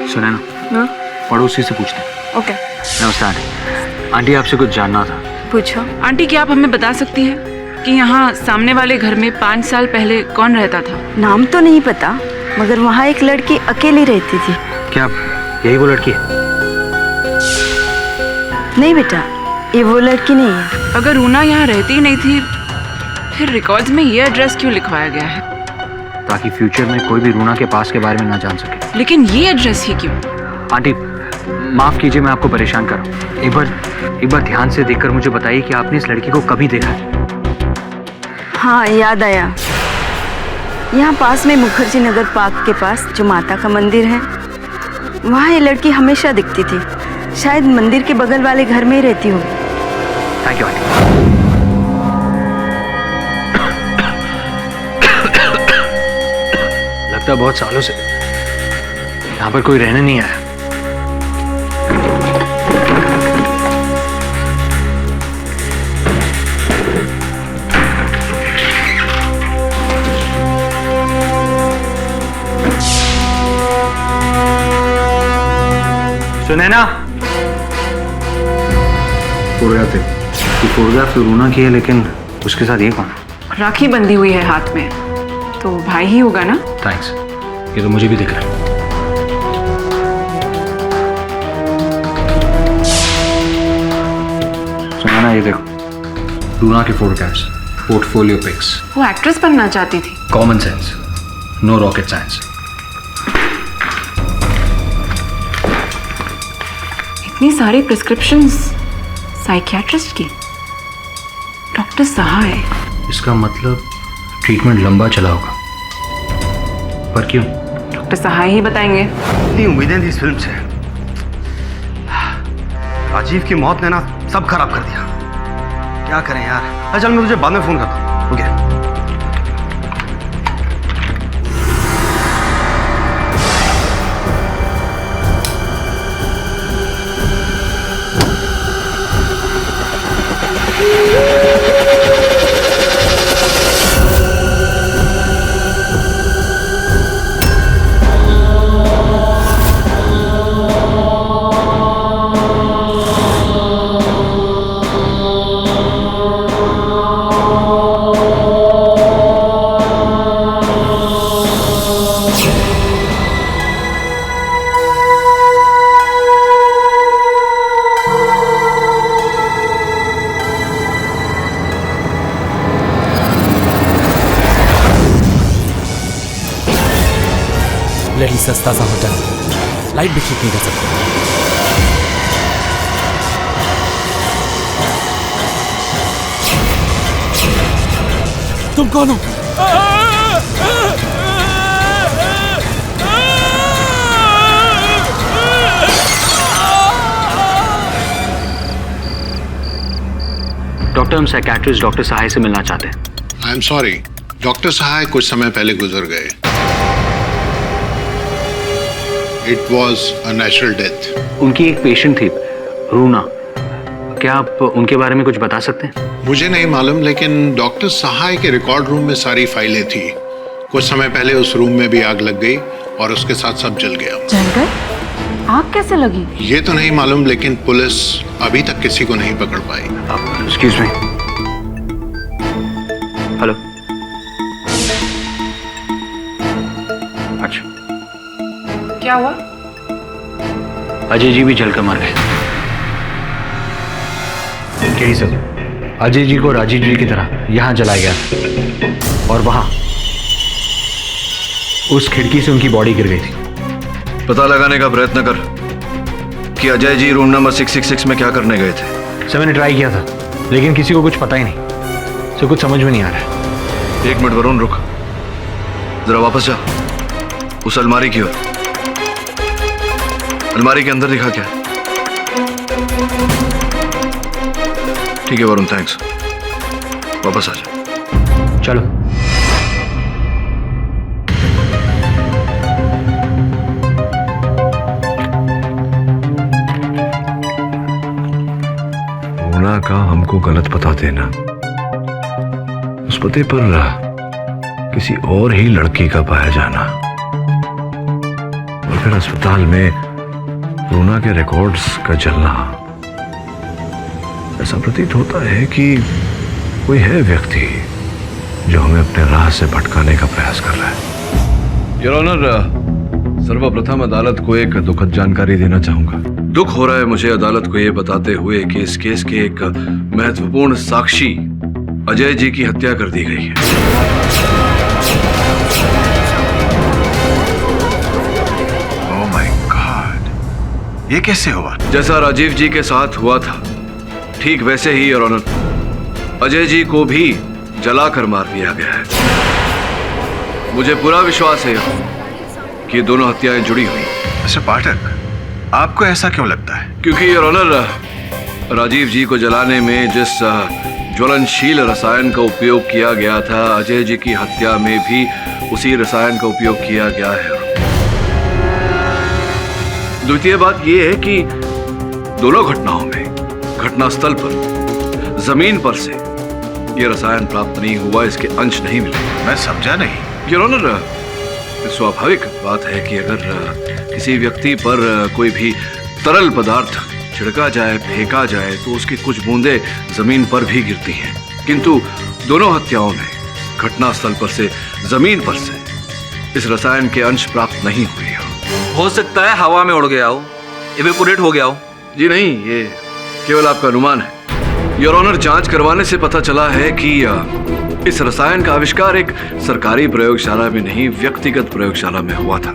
[SPEAKER 10] सुना ना, पड़ोसी से पूछते हैं।
[SPEAKER 16] ओके।
[SPEAKER 15] नमस्ते आंटी। आंटी आपसे कुछ जानना था।
[SPEAKER 16] पूछो। आंटी क्या आप हमें बता सकती हैं कि यहाँ सामने वाले घर में 5 साल पहले कौन रहता था?
[SPEAKER 17] नाम तो नहीं पता, मगर वहाँ एक लड़की अकेली रहती थी।
[SPEAKER 15] क्या यही वो लड़की है?
[SPEAKER 17] नहीं बेटा, ये वो लड़की नहीं है।
[SPEAKER 16] अगर रूना यहाँ रहती ही नहीं थी, फिर रिकॉर्ड्स में ये एड्रेस क्यों लिखवाया गया है?
[SPEAKER 15] ताकि फ्यूचर में कोई भी रूना के पास के बारे में ना जान सके।
[SPEAKER 16] लेकिन ये एड्रेस ही क्यों?
[SPEAKER 15] आंटी माफ कीजिए मैं आपको परेशान कर रहा हूँ। एक बार ध्यान से देखकर मुझे बताइए कि आपने इस लड़की को कभी देखा है?
[SPEAKER 17] हाँ याद आया, यहाँ पास में मुखर्जी नगर पार्क के पास जो माता का मंदिर है, वहाँ ये लड़की हमेशा दिखती थी। शायद मंदिर के बगल वाले घर में ही रहती होगी।
[SPEAKER 15] Thank you aunty. लगता है बहुत सालों से यहाँ पर कोई रहने नहीं आया। सुनैना, फोटोग्राफ तो रूना की है, लेकिन उसके साथ ये कौन है?
[SPEAKER 16] राखी बंधी हुई है हाथ में, तो भाई ही होगा ना?
[SPEAKER 15] थैंक्स, ये तो मुझे भी दिख रहा है। सुनैना, ये देखो, रूना के फोटोग्राफ्स, पोर्टफोलियो पिक्स।
[SPEAKER 16] वो एक्ट्रेस बनना चाहती थी।
[SPEAKER 15] Common sense, no rocket science.
[SPEAKER 16] इतनी सारी प्रिस्क्रिप्शंस साइकियाट्रिस्ट की, डॉक्टर सहाय।
[SPEAKER 15] इसका मतलब ट्रीटमेंट लंबा चला होगा, पर क्यों?
[SPEAKER 16] डॉक्टर सहाय ही बताएंगे।
[SPEAKER 10] इतनी उम्मीदें थी इस फिल्म से, राजीव की मौत ने ना सब खराब कर दिया। क्या करें यार? चल मैं तुझे बाद में फोन करता हूँ। ओके।
[SPEAKER 1] लड़ी सस्ता सा होटल, लाइट भी ठीक नहीं कर सकते। तुम कौन हो?
[SPEAKER 15] डॉक्टर, हम साइकियाट्रिस्ट डॉक्टर सहाय से मिलना चाहते हैं।
[SPEAKER 9] आई एम सॉरी, डॉक्टर सहाय कुछ समय पहले गुजर गए। It was a natural death.
[SPEAKER 15] उनकी एक पेशेंट थी, रूना। क्या आप उनके बारे में कुछ बता सकते हैं?
[SPEAKER 9] मुझे नहीं मालूम, लेकिन डॉक्टर सहाय के रिकॉर्ड रूम में सारी फाइलें थी। कुछ समय पहले उस रूम में भी आग लग गई और उसके साथ सब जल गया।
[SPEAKER 16] जल गए? आग कैसे लगी?
[SPEAKER 9] ये तो नहीं मालूम, लेकिन पुलिस अभी तक किसी को नहीं पकड़ पाई।
[SPEAKER 15] Excuse me. हेलो। अच्छा,
[SPEAKER 16] क्या हुआ?
[SPEAKER 15] अजय जी भी जलकर मर गए। यही सब, अजय जी को राजीव जी की तरह यहां जलाया गया और वहां उस खिड़की से उनकी बॉडी गिर गई थी।
[SPEAKER 4] पता लगाने का प्रयत्न कर कि अजय जी रूम नंबर 666 में क्या करने गए थे।
[SPEAKER 15] सर, मैंने ट्राई किया था, लेकिन किसी को कुछ पता ही नहीं। सो कुछ समझ में नहीं आ रहा।
[SPEAKER 4] एक मिनट वरुण, रुक जरा, वापस जा उस अलमारी की ओर। अलमारी के अंदर दिखा क्या? ठीक है वरुण, थैंक्स। वापस आ जा।
[SPEAKER 15] चलो।
[SPEAKER 4] रूना का हमको गलत पता देना, उस पते पर किसी और ही लड़की का पाया जाना, और फिर अस्पताल में रूना के रिकॉर्ड्स का जलना। ऐसा प्रतीत होता है कि कोई है व्यक्ति जो हमें अपने राह से भटकाने का प्रयास कर रहा है। योर ऑनर, सर्वप्रथम अदालत को एक दुखद जानकारी देना चाहूंगा। दुख हो रहा है मुझे अदालत को यह बताते हुए कि इस केस के एक महत्वपूर्ण साक्षी अजय जी की हत्या कर दी गई है।
[SPEAKER 9] ओह माय गॉड, ये कैसे हुआ?
[SPEAKER 4] जैसा राजीव जी के साथ हुआ था, ठीक वैसे ही योर ऑनर अजय जी को भी जलाकर मार दिया गया है। मुझे पूरा विश्वास है कि दोनों हत्याएं जुड़ी हुई।
[SPEAKER 9] अच्छा पाठक, आपको ऐसा क्यों लगता है?
[SPEAKER 4] क्योंकि योर ऑनर राजीव जी को जलाने में जिस ज्वलनशील रसायन का उपयोग किया गया था, अजय जी की हत्या में भी उसी रसायन का उपयोग किया गया है। द्वितीय बात यह है कि दोनों घटनाओं में घटनास्थल पर जमीन पर से यह रसायन प्राप्त नहीं हुआ, इसके अंश नहीं मिले।
[SPEAKER 9] मैं समझा नहीं।
[SPEAKER 4] योर ऑनर, स्वाभाविक बात है कि अगर किसी व्यक्ति पर कोई भी तरल पदार्थ छिड़का जाए, फेंका जाए तो उसकी कुछ बूंदें जमीन पर भी गिरती हैं, किंतु दोनों हत्याओं में घटनास्थल पर से, जमीन पर से इस रसायन के अंश प्राप्त नहीं हुए
[SPEAKER 6] हो सकता है हवा में उड़ गया हो, इवेपोरेट हो गया हो।
[SPEAKER 4] जी नहीं, ये केवल आपका अनुमान है। योर ऑनर, जांच करवाने से पता चला है कि इस रसायन का आविष्कार एक सरकारी प्रयोगशाला में नहीं, व्यक्तिगत प्रयोगशाला में हुआ था,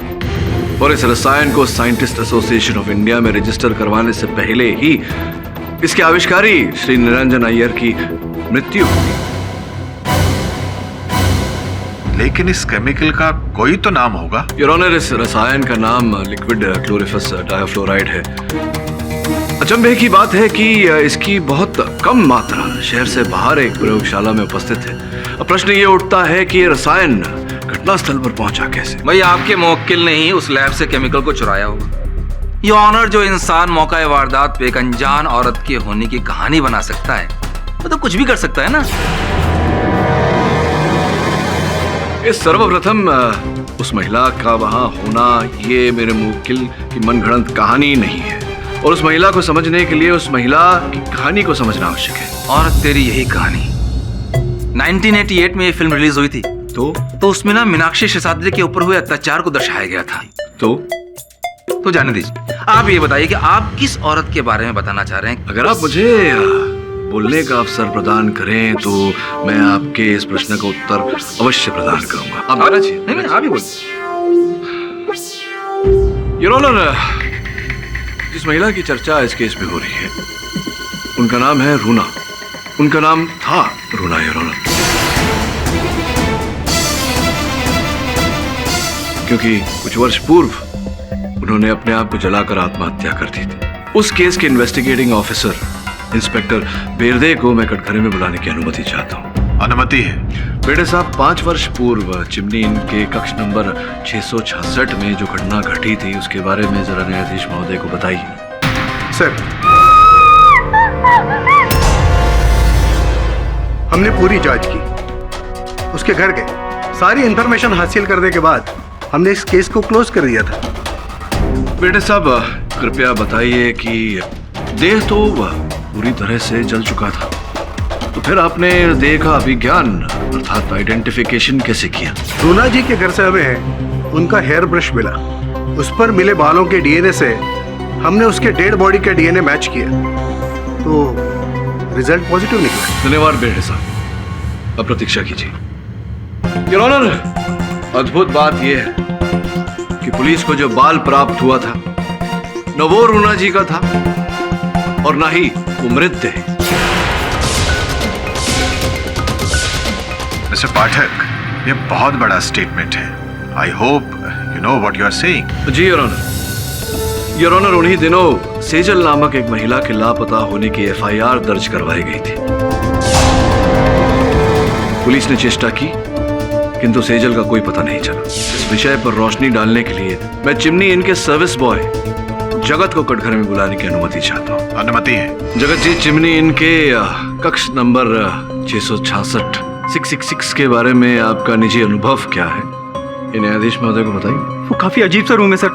[SPEAKER 4] और इस रसायन को साइंटिस्ट एसोसिएशन ऑफ इंडिया में रजिस्टर करवाने से पहले ही इसके आविष्कारी श्री निरंजन अय्यर की मृत्यु हुई।
[SPEAKER 9] लेकिन इस केमिकल का कोई तो नाम होगा।
[SPEAKER 4] योर ऑनर, इस रसायन का नाम लिक्विड क्लोरोफस डाइफ्लोराइड है। अचंभे की बात है कि इसकी बहुत कम मात्रा शहर से बाहर एक प्रयोगशाला में उपस्थित है। अब प्रश्न ये उठता है कि ये रसायन घटनास्थल पर पहुंचा कैसे?
[SPEAKER 6] भाई, आपके मुवक्किल ने ही उस लैब से केमिकल को चुराया होगा। योर ऑनर, जो इंसान मौका वारदात पे एक अनजान औरत के होने की कहानी बना सकता है, वो तो कुछ भी कर सकता है ना।
[SPEAKER 4] इस सर्वप्रथम उस महिला का वहां होना ये मेरे मुवक्किल की मनगढ़ंत कहानी नहीं है, और उस महिला को समझने के लिए उस महिला की कहानी को समझना आवश्यक है।
[SPEAKER 6] और तेरी यही कहानी 1988 में ये फिल्म रिलीज हुई थी, तो उसमें ना मीनाक्षी शेषाद्री के ऊपर हुए अत्याचार को दर्शाया गया था। तो जाने दीजिए, आप ये बताइए कि आप किस औरत के बारे में बताना चाह रहे हैं?
[SPEAKER 4] अगर आप मुझे बोलने का अवसर प्रदान करें तो मैं आपके इस प्रश्न का उत्तर अवश्य प्रदान करूंगा। आप बोलना चाहिए।
[SPEAKER 6] नहीं, आप ही बोलिए।
[SPEAKER 4] योर ऑनर, जिस महिला की चर्चा इस केस में हो रही है, उनका नाम है रूना। उनका नाम था रूना, योर ऑनर, क्योंकि कुछ वर्ष पूर्व उन्होंने अपने आप को जलाकर आत्महत्या कर दी थी। उस केस के इन्वेस्टिगेटिंग ऑफिसर इंस्पेक्टर बेरदे को मैं कटघरे में बुलाने की अनुमति चाहता हूँ।
[SPEAKER 9] अनुमति है।
[SPEAKER 4] बेटे साहब, 5 वर्ष पूर्व चिमनी इन के कक्ष नंबर 666 में जो घटना घटी थी, उसके बारे में जरा न्यायाधीश महोदय को बताइए।
[SPEAKER 7] सर, हमने पूरी जांच की, उसके घर गए, सारी इंफॉर्मेशन हासिल करने के बाद हमने इस केस को क्लोज कर दिया था।
[SPEAKER 4] बेटे साहब, कृपया बताइए कि देह तो पूरी तरह से जल चुका था, तो फिर आपने देह का अभिज्ञान अर्थात आइडेंटिफिकेशन कैसे किया?
[SPEAKER 7] रूना जी के घर से हमें उनका हेयर ब्रश मिला, उस पर मिले बालों के डीएनए से हमने उसके डेड बॉडी का डीएनए मैच किया, तो रिजल्ट पॉजिटिव निकला।
[SPEAKER 4] धन्यवाद बेटे साहब, अब प्रतीक्षा कीजिए। योर ऑनर, अद्भुत बात यह है कि पुलिस को जो बाल प्राप्त हुआ था, न वो रूना जी का था और ना ही वो मृत है।
[SPEAKER 9] मिस्टर पाठक, ये बहुत बड़ा स्टेटमेंट है। I hope you know what you are saying.
[SPEAKER 4] जी योर ऑनर। योर ऑनर, उन्हीं दिनों सेजल नामक एक महिला के लापता होने की एफआईआर दर्ज करवाई गई थी। पुलिस ने चेष्टा की, किंतु सेजल का कोई पता नहीं चला। इस विषय पर रोशनी डालने के लिए मैं चिमनी इनके सर्विस बॉय जगत को कटघरे में बुलाने की अनुमति चाहता हूँ।
[SPEAKER 9] अनुमति है।
[SPEAKER 4] जगत जी, चिमनी इनके कक्ष नंबर 666 666 के बारे में आपका निजी अनुभव क्या है, ये न्यायाधीश महोदय को बताइए।
[SPEAKER 10] वो काफी अजीब सा रूम है सर,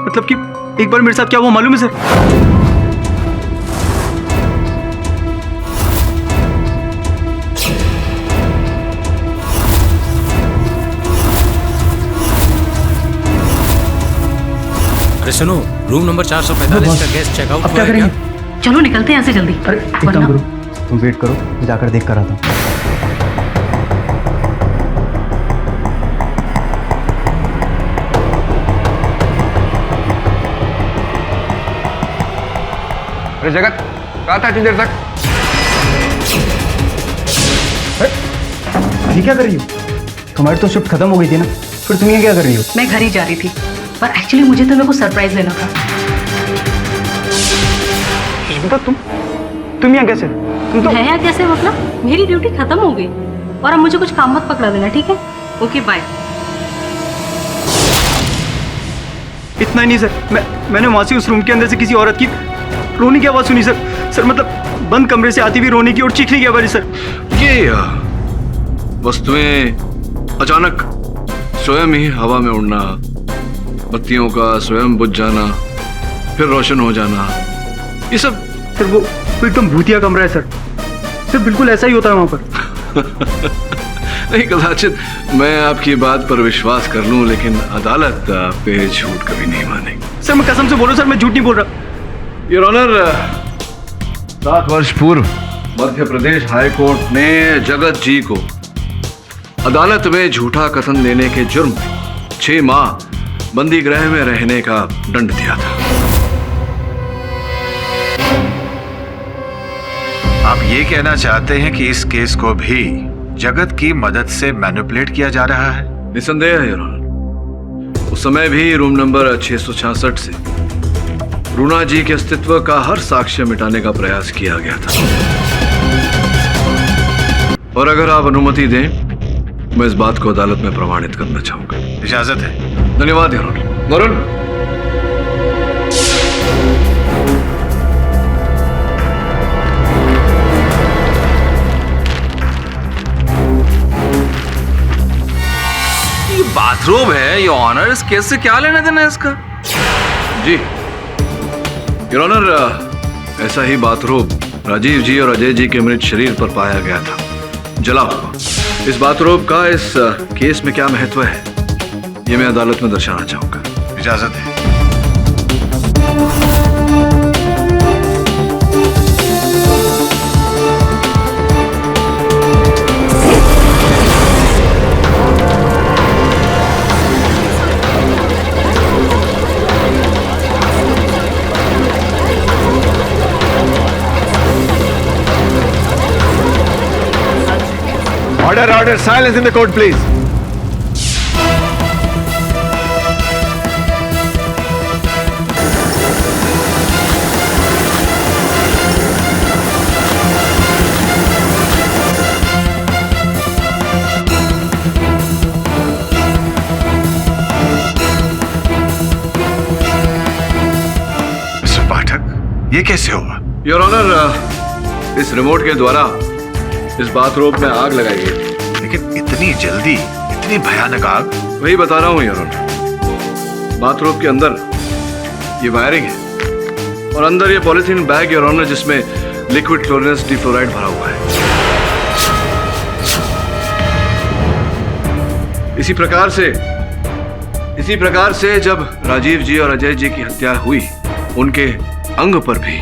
[SPEAKER 10] मतलब कि एक बार मेरे साथ क्या हुआ मालूम है सर?
[SPEAKER 1] अरे सुनो, रूम नंबर 445 का गेस्ट चेकआउट
[SPEAKER 18] अब क्या करेंगे? चलो निकलते हैं यहाँ से जल्दी।
[SPEAKER 15] अरे एक काम करो, तुम वेट करो, मैं जाकर देख कर आता हूँ।
[SPEAKER 3] अरे जगत, कहा था इतनी देर तक?
[SPEAKER 15] ये क्या कर रही हो? तुम्हारी तो शिफ्ट खत्म हो गई थी ना, फिर तुम ये क्या कर रही हो?
[SPEAKER 18] मैं घर ही जा रही थी, पर एक्चुअली मुझे तो मेरे को सरप्राइज देना था।
[SPEAKER 15] तुम यहाँ कैसे? तुम तो
[SPEAKER 18] मैं यहाँ कैसे मतलब? मेरी ड्यूटी खत्म हो गई और अब मुझे कुछ काम मत पकड़ा देना, ठीक है? Okay bye.
[SPEAKER 10] इतना ही नहीं सर, मैंने वहां से उस रूम के अंदर से किसी औरत की रोने की आवाज सुनी सर, मतलब बंद कमरे से आती हुई रोने की और चीखने की आवाज सर।
[SPEAKER 4] ये वस्तुएं अचानक स्वयं ही हवा में उड़ना, बत्तियों का स्वयं बुझ जाना, फिर रोशन हो जाना, ये सब।
[SPEAKER 10] सर वो एकदम भूतिया कमरा है सर। सर बिल्कुल ऐसा ही होता है वहां पर।
[SPEAKER 4] नहीं, कदाचित मैं आपकी बात पर विश्वास कर लूं, लेकिन अदालत आप पे झूठ कभी नहीं मानेगी।
[SPEAKER 10] सर मैं कसम से बोल रहा हूं सर, मैं झूठ नहीं बोल रहा।
[SPEAKER 4] योर ऑनर, 7 वर्ष पूर्व मध्य प्रदेश हाई कोर्ट ने जगत जी को अदालत में झूठा कथन देने के जुर्म में 6 माह बंदी गृह में रहने का दंड दिया था।
[SPEAKER 19] आप ये कहना चाहते हैं कि इस केस को भी जगत की मदद से मैनिपुलेट किया जा रहा है?
[SPEAKER 4] निसंदेह योर ऑनर, उस समय भी रूम नंबर 666 से रूना जी के अस्तित्व का हर साक्ष्य मिटाने का प्रयास किया गया था। और अगर आप अनुमति दें, मैं इस बात को अदालत में प्रमाणित करना चाहूंगा।
[SPEAKER 19] इजाजत है।
[SPEAKER 4] धन्यवाद योर ऑनर। वरुण,
[SPEAKER 6] ये बाथरूम है ये ऑनर, इस केस से क्या लेना देना है इसका?
[SPEAKER 4] जी योर ऑनर, ऐसा ही बाथरूम राजीव जी और अजय जी के मृत शरीर पर पाया गया था, जला हुआ। इस बाथरूम का इस केस में क्या महत्व है, ये मैं अदालत में दर्शाना चाहूंगा।
[SPEAKER 19] इजाजत है।
[SPEAKER 8] Order, order, silence in the court, please.
[SPEAKER 19] Mister Pathak, ये कैसे हुआ?
[SPEAKER 4] योर ऑनर, इस रिमोट के द्वारा इस बाथरूम में आग लगाई गई।
[SPEAKER 19] लेकिन इतनी जल्दी, इतनी भयानक आग?
[SPEAKER 4] वही बता रहा हूं योर ऑनर। बाथरूम के अंदर ये वायरिंग है और अंदर ये पॉलिथीन बैग योर ऑनर, जिसमें लिक्विड क्लोरिनेस डिफ्लोराइड भरा हुआ है। इसी प्रकार से जब राजीव जी और अजय जी की हत्या हुई, उनके अंग पर भी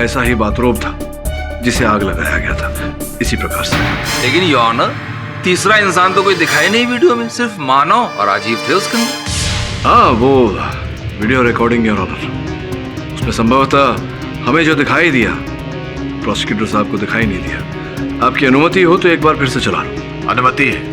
[SPEAKER 4] ऐसा ही बाथरूम था जिसे आग लगाया गया था, इसी प्रकार से।
[SPEAKER 6] लेकिन योर ऑनर, तीसरा इंसान तो कोई दिखाई नहीं वीडियो में, सिर्फ मानव और राजीव थे उसके अंदर।
[SPEAKER 4] हाँ, वो वीडियो रिकॉर्डिंग योर ऑनर, उसमें संभवतः हमें जो दिखाई दिया, प्रोसिक्यूटर साहब को दिखाई नहीं दिया। आपकी अनुमति हो तो एक बार फिर से चला लो।
[SPEAKER 19] अनुमति है।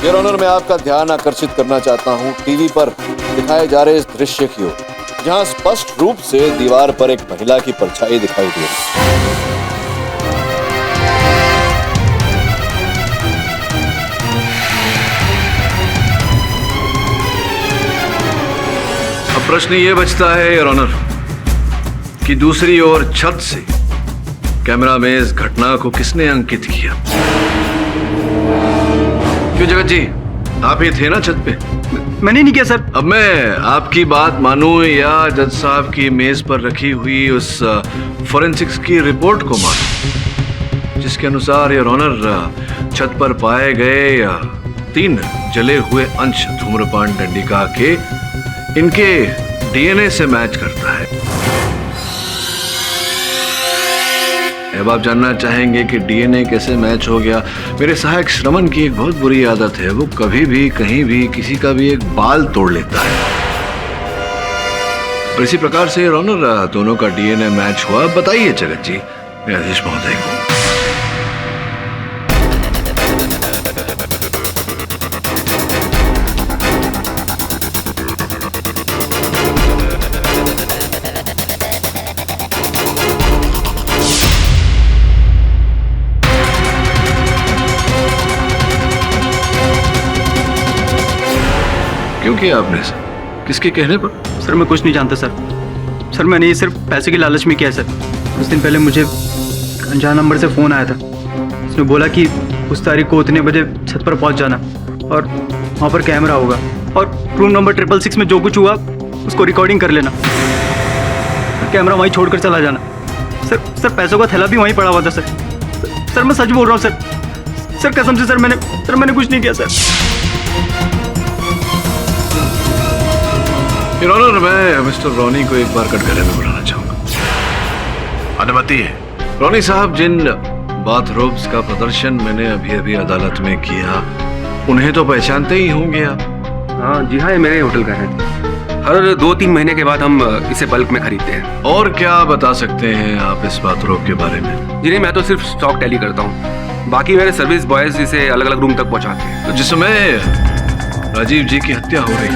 [SPEAKER 8] योर ऑनर, मैं आपका ध्यान आकर्षित करना चाहता हूं टीवी पर दिखाए जा रहे इस दृश्य की ओर, जहां स्पष्ट रूप से दीवार पर एक महिला की परछाई दिखाई दे रही है।
[SPEAKER 4] अब प्रश्न ये बचता है योर ऑनर कि दूसरी ओर छत से कैमरा में इस घटना को किसने अंकित किया? क्यों जगत जी, आप ही थे ना छत पे?
[SPEAKER 10] मैंने नहीं किया सर।
[SPEAKER 4] अब मैं आपकी बात मानूं या जज साहब की मेज पर रखी हुई उस फोरेंसिक्स की रिपोर्ट को मानूं, जिसके अनुसार योर ऑनर छत पर पाए गए 3 जले हुए अंश धूम्रपान डंडिका के इनके डीएनए से मैच करता है। अब आप जानना चाहेंगे कि डीएनए कैसे मैच हो गया। मेरे सहायक श्रवण की एक बहुत बुरी आदत है, वो कभी भी कहीं भी किसी का भी एक बाल तोड़ लेता है। और इसी प्रकार से योर ऑनर दोनों का डीएनए मैच हुआ। बताइए जगत जी, न्यायाधीश महोदय को। क्यों किया आपने ऐसा? किसके कहने पर?
[SPEAKER 10] सर मैं कुछ नहीं जानता सर मैंने ये सिर्फ पैसे की लालच में किया है सर। कुछ दिन पहले मुझे अनजान नंबर से फ़ोन आया था। उसने बोला कि उस तारीख को उतने बजे छत पर पहुंच जाना और वहाँ पर कैमरा होगा और रूम नंबर 666 में जो कुछ हुआ उसको रिकॉर्डिंग कर लेना, कैमरा वहीं छोड़कर चला जाना। सर पैसों का थैला भी वहीं पड़ा हुआ था सर मैं सच बोल रहा हूँ सर कसम से सर मैंने कुछ नहीं किया सर।
[SPEAKER 4] योर ऑनर, मैं मिस्टर रॉनी को एक बार कटघरे में बुलाना चाहूंगा।
[SPEAKER 19] अनुमति है।
[SPEAKER 4] रॉनी साहब, जिन बाथरोब्स का प्रदर्शन मैंने अभी अदालत में किया, उन्हें तो पहचानते ही होंगे आप।
[SPEAKER 6] हाँ जी हाँ, ये मेरे होटल का है। हर 2-3 महीने के बाद हम इसे बल्क में खरीदते हैं।
[SPEAKER 4] और क्या बता सकते हैं आप इस बाथरोब के बारे में?
[SPEAKER 6] जी नहीं, मैं तो सिर्फ स्टॉक टैली करता हूँ, बाकी मेरे सर्विस बॉयज इसे अलग अलग रूम तक पहुँचाते हैं।
[SPEAKER 4] तो जिस समय राजीव जी की हत्या हो रही,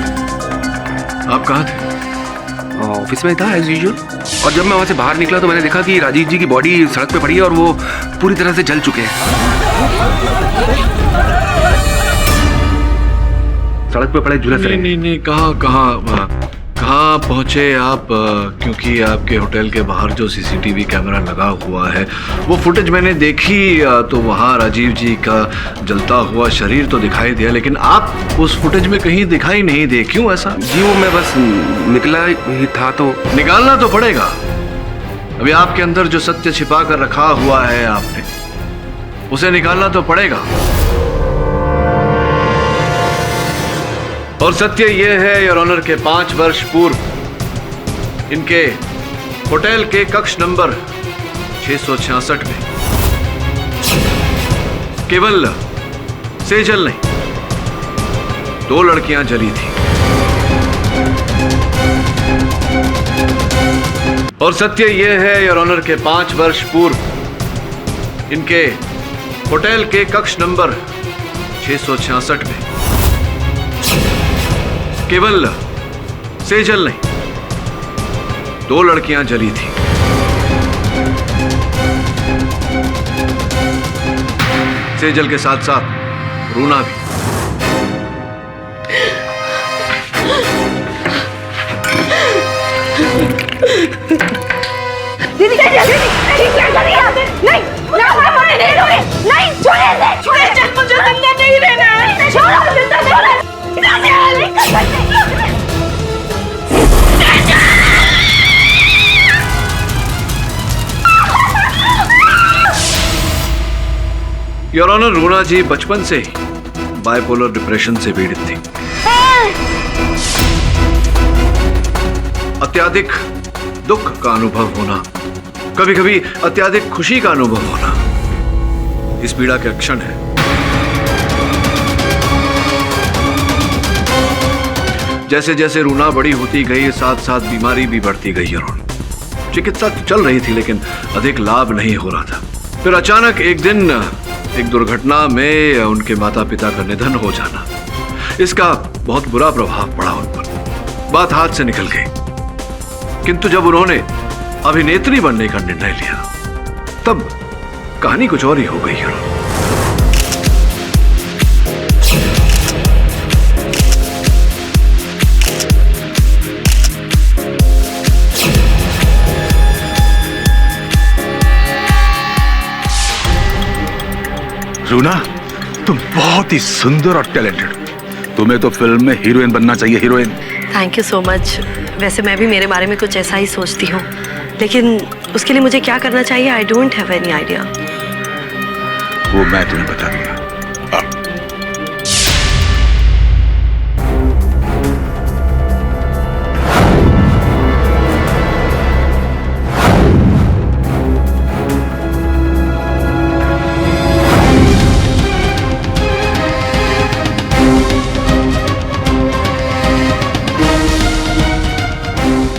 [SPEAKER 4] आप कहाँ थे?
[SPEAKER 6] ऑफिस में था एज यूजुअल, और जब मैं वहाँ से बाहर निकला तो मैंने देखा कि राजीव जी की बॉडी सड़क पे पड़ी है और वो पूरी तरह से जल चुके हैं। सड़क पे पड़े झुलस रहे।
[SPEAKER 4] नहीं, कहाँ पहुंचे आप? क्योंकि आपके होटल के बाहर जो सीसीटीवी कैमरा लगा हुआ है, वो फुटेज मैंने देखी, तो वहाँ राजीव जी का जलता हुआ शरीर तो दिखाई दिया, लेकिन आप उस फुटेज में कहीं दिखाई नहीं दे। क्यों ऐसा?
[SPEAKER 6] जी वो मैं बस निकला ही था तो।
[SPEAKER 4] निकालना तो पड़ेगा। अभी आपके अंदर जो सत्य छिपा कर रखा हुआ है आपने, उसे निकालना तो पड़ेगा। और सत्य यह है योर ऑनर के 5 वर्ष पूर्व इनके होटल के कक्ष नंबर 666 में केवल सेजल नहीं, 2 लड़कियां जली थी। और सत्य यह है योर ऑनर के 5 वर्ष पूर्व इनके होटल के कक्ष नंबर 666 में केवल सेजल नहीं, 2 लड़कियां जली थी। सेजल के साथ साथ रूना भी।
[SPEAKER 20] दीदी नहीं, छोड़िए, मुझे जिंदा नहीं रहना है। छोड़ो, जिंदा नहीं रहना।
[SPEAKER 4] योर ऑनर, रूना जी बचपन से ही बाइपोलर डिप्रेशन से पीड़ित थी। अत्यधिक दुख का अनुभव होना, कभी कभी अत्यधिक खुशी का अनुभव होना, इस पीड़ा के लक्षण है। जैसे जैसे रूना बड़ी होती गई, साथ साथ बीमारी भी बढ़ती गई। योर ऑनर, चिकित्सा तो चल रही थी लेकिन अधिक लाभ नहीं हो रहा था। फिर अचानक एक दिन एक दुर्घटना में उनके माता पिता का निधन हो जाना, इसका बहुत बुरा प्रभाव पड़ा उन पर। बात हाथ से निकल गई। किंतु जब उन्होंने अभिनेत्री बनने का निर्णय लिया, तब कहानी कुछ और ही हो गई।
[SPEAKER 5] रूना, तुम बहुत ही सुंदर और टैलेंटेड। तुम्हें तो फिल्म में हीरोइन बनना चाहिए, heroine.
[SPEAKER 21] Thank you so much. वैसे मैं भी मेरे बारे में कुछ ऐसा ही सोचती हूँ, लेकिन उसके लिए मुझे क्या करना चाहिए, I don't have any idea.
[SPEAKER 5] वो मैं तुम्हें बता दूंगा।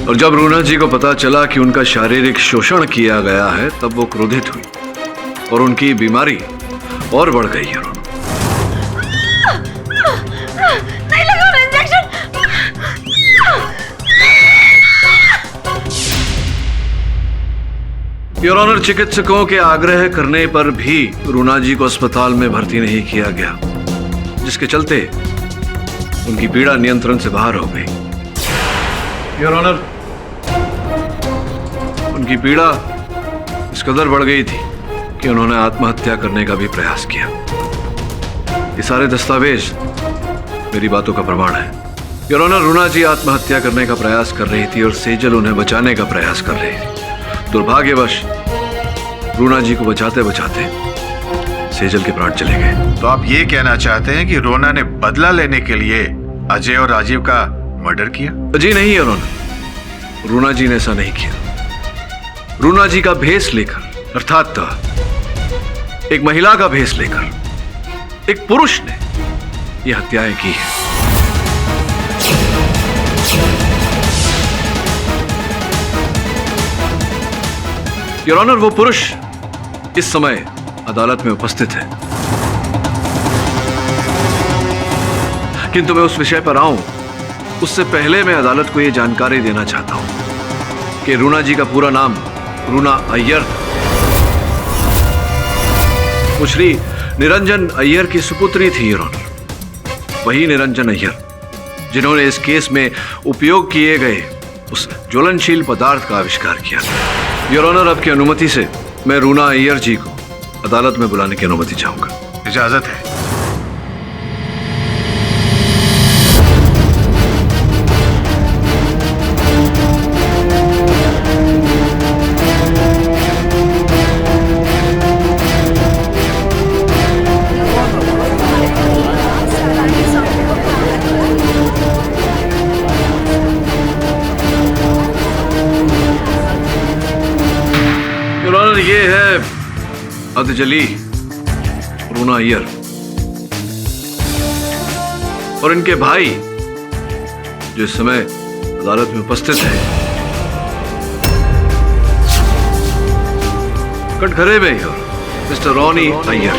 [SPEAKER 4] और जब रूना जी को पता चला कि उनका शारीरिक शोषण किया गया है, तब वो क्रोधित हुई और उनकी बीमारी और बढ़ गई है।
[SPEAKER 20] नहीं लगा इंजेक्शन।
[SPEAKER 4] योर ऑनर, चिकित्सकों के आग्रह करने पर भी रूना जी को अस्पताल में भर्ती नहीं किया गया, जिसके चलते उनकी पीड़ा नियंत्रण से बाहर हो गई। योर ऑनर, उनकी पीड़ा इस कदर बढ़ गई थी कि उन्होंने आत्महत्या करने का भी प्रयास किया। ये सारे दस्तावेज मेरी बातों का प्रमाण है। योर ऑनर, रूना जी आत्महत्या करने का प्रयास कर रही थी और सेजल उन्हें बचाने का प्रयास कर रही थी। दुर्भाग्यवश रूना जी को बचाते बचाते सेजल के प्राण चले गए।
[SPEAKER 19] तो आप ये कहना चाहते हैं कि रोना ने बदला लेने के लिए अजय और राजीव का मर्डर किया?
[SPEAKER 4] जी नहीं योर ऑनर, रूना जी ने ऐसा नहीं किया। रूना जी का भेष लेकर, अर्थात एक महिला का भेष लेकर एक पुरुष ने यह हत्याएं की है। योर ऑनर, वो पुरुष इस समय अदालत में उपस्थित है, किंतु मैं उस विषय पर आऊं उससे पहले मैं अदालत को यह जानकारी देना चाहता हूं कि रूना जी का पूरा नाम रूना अय्यर था। वो श्री निरंजन अय्यर की सुपुत्री थी योर ऑनर। वही निरंजन अय्यर जिन्होंने इस केस में उपयोग किए गए उस ज्वलनशील पदार्थ का आविष्कार किया। योर ऑनर, आपकी अनुमति से मैं रूना अय्यर जी को अदालत में बुलाने की अनुमति चाहूंगा।
[SPEAKER 19] इजाजत है।
[SPEAKER 4] ये है अदजली रूना अय्यर और इनके भाई जो इस समय अदालत में उपस्थित हैं। कटघरे में मिस्टर रॉनी अय्यर।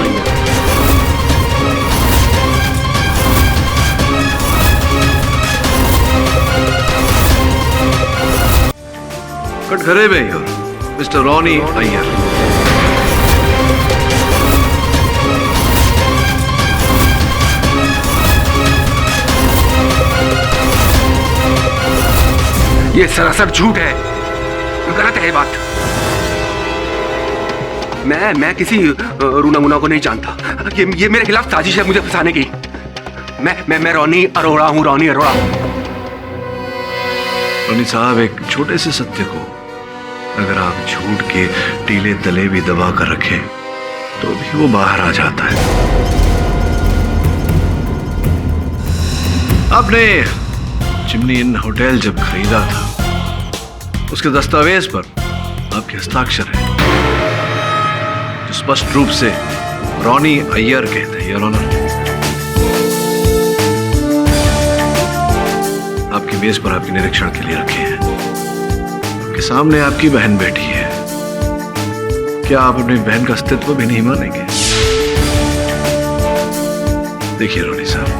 [SPEAKER 4] कटघरे में मिस्टर रॉनी अय्यर।
[SPEAKER 6] ये सरासर झूठ है, गलत है ये बात। मैं किसी रूना मुना को नहीं जानता। ये मेरे खिलाफ साजिश है मुझे फंसाने की। मैं रॉनी अरोड़ा हूँ, रॉनी अरोड़ा।
[SPEAKER 4] रॉनी साहब, एक छोटे से सत्य को अगर आप झूठ के टीले तले भी दबा कर रखें तो भी वो बाहर आ जाता है। आपने चिमनी इन होटल जब खरीदा था उसके दस्तावेज पर आपके हस्ताक्षर है जो स्पष्ट रूप से रॉनी अय्यर कहते हैं योर ऑनर। आपकी मेज पर आपके निरीक्षण के लिए रखे हैं। आपके सामने आपकी बहन बैठी है। क्या आप अपनी बहन का अस्तित्व भी नहीं मानेंगे? देखिए रॉनी साहब,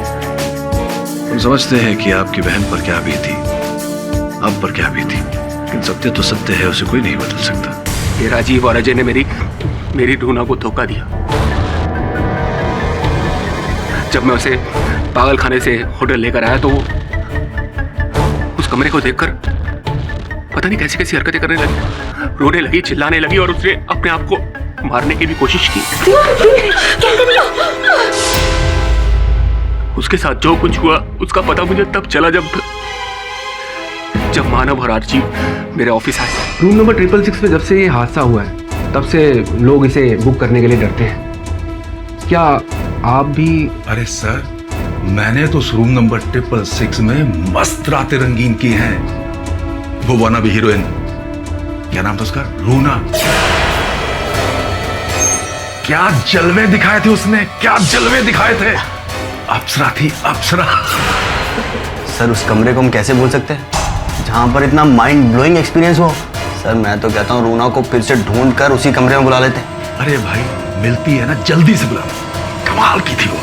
[SPEAKER 4] हम समझते हैं कि आपकी बहन पर क्या बीती, आप पर क्या बीती, लेकिन सत्य तो सत्य है, उसे कोई नहीं बदल सकता।
[SPEAKER 6] ये राजीव और अजय ने मेरी रूना को धोखा दिया। जब मैं उसे पागल खाने से होटल लेकर आया तो उस कमरे को देखकर पता नहीं कैसी कैसी हरकतें करने लगी, रोने लगी, चिल्लाने लगी और उसने अपने आप को मारने की भी कोशिश की। उसके साथ जो कुछ हुआ उसका पता मुझे तब चला जब मानव और आरजीव मेरे ऑफिस आए।
[SPEAKER 13] रूम नंबर 666 में जब से ये हादसा हुआ है तब से लोग इसे बुक करने के लिए डरते हैं। क्या आप भी?
[SPEAKER 5] अरे सर, मैंने तो उस रूम नंबर 666 में मस्त रातें रंगीन की हैं। वो वाना भी हीरोइन, क्या नाम था उसका, रूना। क्या जलवे दिखाए थे उसने, क्या जलवे दिखाए थे। अप्सरा थी, अप्सरा।
[SPEAKER 22] सर, उस कमरे को हम कैसे भूल सकते हैं जहां पर इतना माइंड ब्लोइंग एक्सपीरियंस हो। सर, मैं तो कहता हूँ रूना को फिर से ढूंढ कर उसी कमरे में बुला लेते।
[SPEAKER 5] अरे भाई, मिलती है ना, जल्दी से बुला। कमाल की थी वो।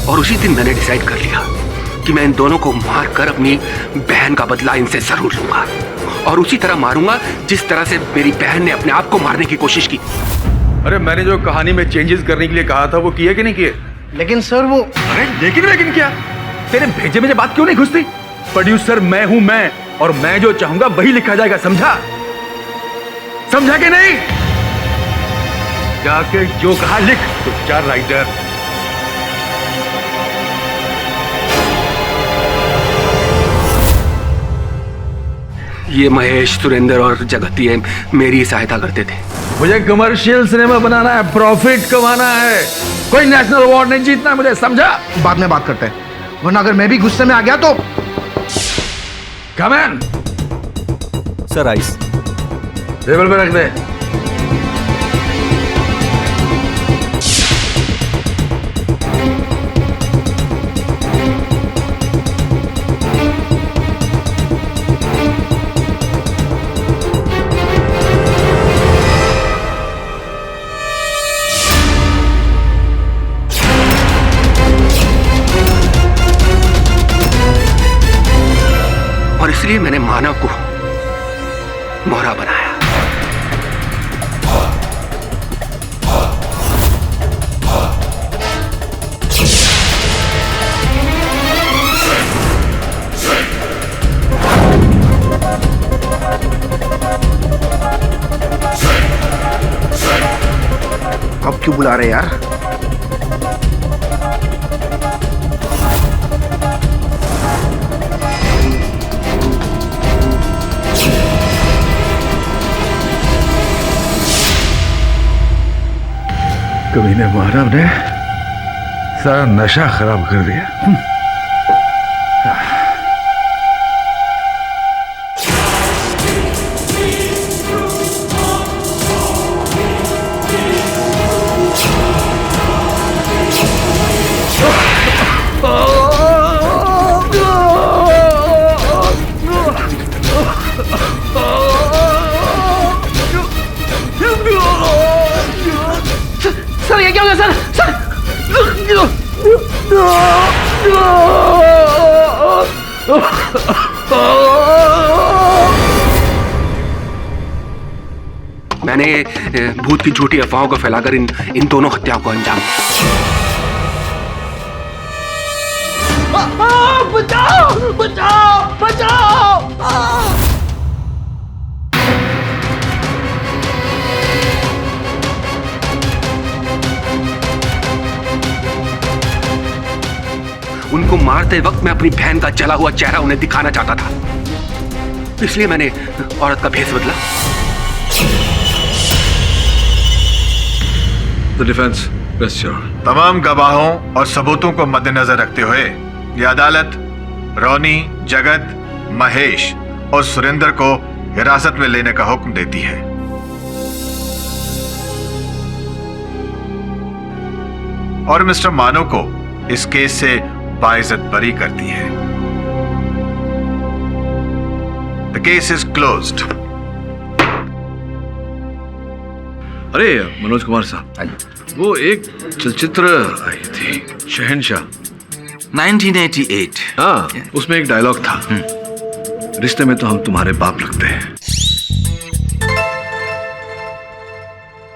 [SPEAKER 6] और उसी दिन मैंने डिसाइड कर लिया कि मैं इन दोनों को मारकर अपनी बहन का बदला इनसे जरूर लूंगा, और उसी तरह मारूंगा जिस तरह से मेरी बहन ने अपने आप को मारने की कोशिश की।
[SPEAKER 5] अरे मैंने जो कहानी में चेंजेस करने के लिए कहा था वो किए कि नहीं किए?
[SPEAKER 2] लेकिन सर वो,
[SPEAKER 5] अरे लेकिन क्या? तेरे भेजे में बात क्यों नहीं घुसती? प्रोड्यूसर मैं हूं मैं, और मैं जो चाहूंगा वही लिखा जाएगा, समझा? समझा कि नहीं? जाके जो कहा लिख, तो चार राइटर। ये महेश, सुरेंद्र और जगत ये मेरी सहायता करते थे। मुझे कमर्शियल सिनेमा बनाना है, प्रॉफिट कमाना है, कोई नेशनल अवार्ड नहीं जीतना है मुझे, समझा?
[SPEAKER 2] बाद में बात करते हैं, वरना अगर मैं भी गुस्से में आ गया तो।
[SPEAKER 5] Come on
[SPEAKER 1] sir, ice
[SPEAKER 5] table पे रख दे। और इसलिए मैंने मानव को मोहरा बनाया।
[SPEAKER 2] अब क्यों बुला रहे यार?
[SPEAKER 5] कमीने मानव ने सारा नशा खराब कर दिया।
[SPEAKER 20] सर ये क्या हो गया सर?
[SPEAKER 5] मैंने भूत की झूठी अफवाहों को फैलाकर इन दोनों हत्याओं को अंजाम दिया।
[SPEAKER 20] बचाओ बचाओ बचाओ!
[SPEAKER 5] उनको मारते वक्त मैं अपनी बहन का जला हुआ चेहरा उन्हें दिखाना चाहता था, इसलिए मैंने औरत का भेष बदला।
[SPEAKER 19] The defense, rest your... तमाम गवाहों और सबूतों को मद्देनजर रखते हुए ये अदालत रोनी, जगत, महेश और सुरेंद्र को हिरासत में लेने का हुक्म देती है। और मिस्टर मानव को इस केस से बाइज्जत बरी करती है। The case is closed.
[SPEAKER 4] अरे मनोज कुमार साहब, वो एक चलचित्र आई थी शहंशाह
[SPEAKER 6] 1988।
[SPEAKER 4] हाँ, उसमें एक डायलॉग था, रिश्ते में तो हम तुम्हारे बाप लगते हैं।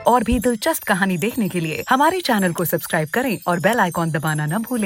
[SPEAKER 11] और भी दिलचस्प कहानी देखने के लिए हमारे चैनल को सब्सक्राइब करें और बेल आइकॉन दबाना न भूलें।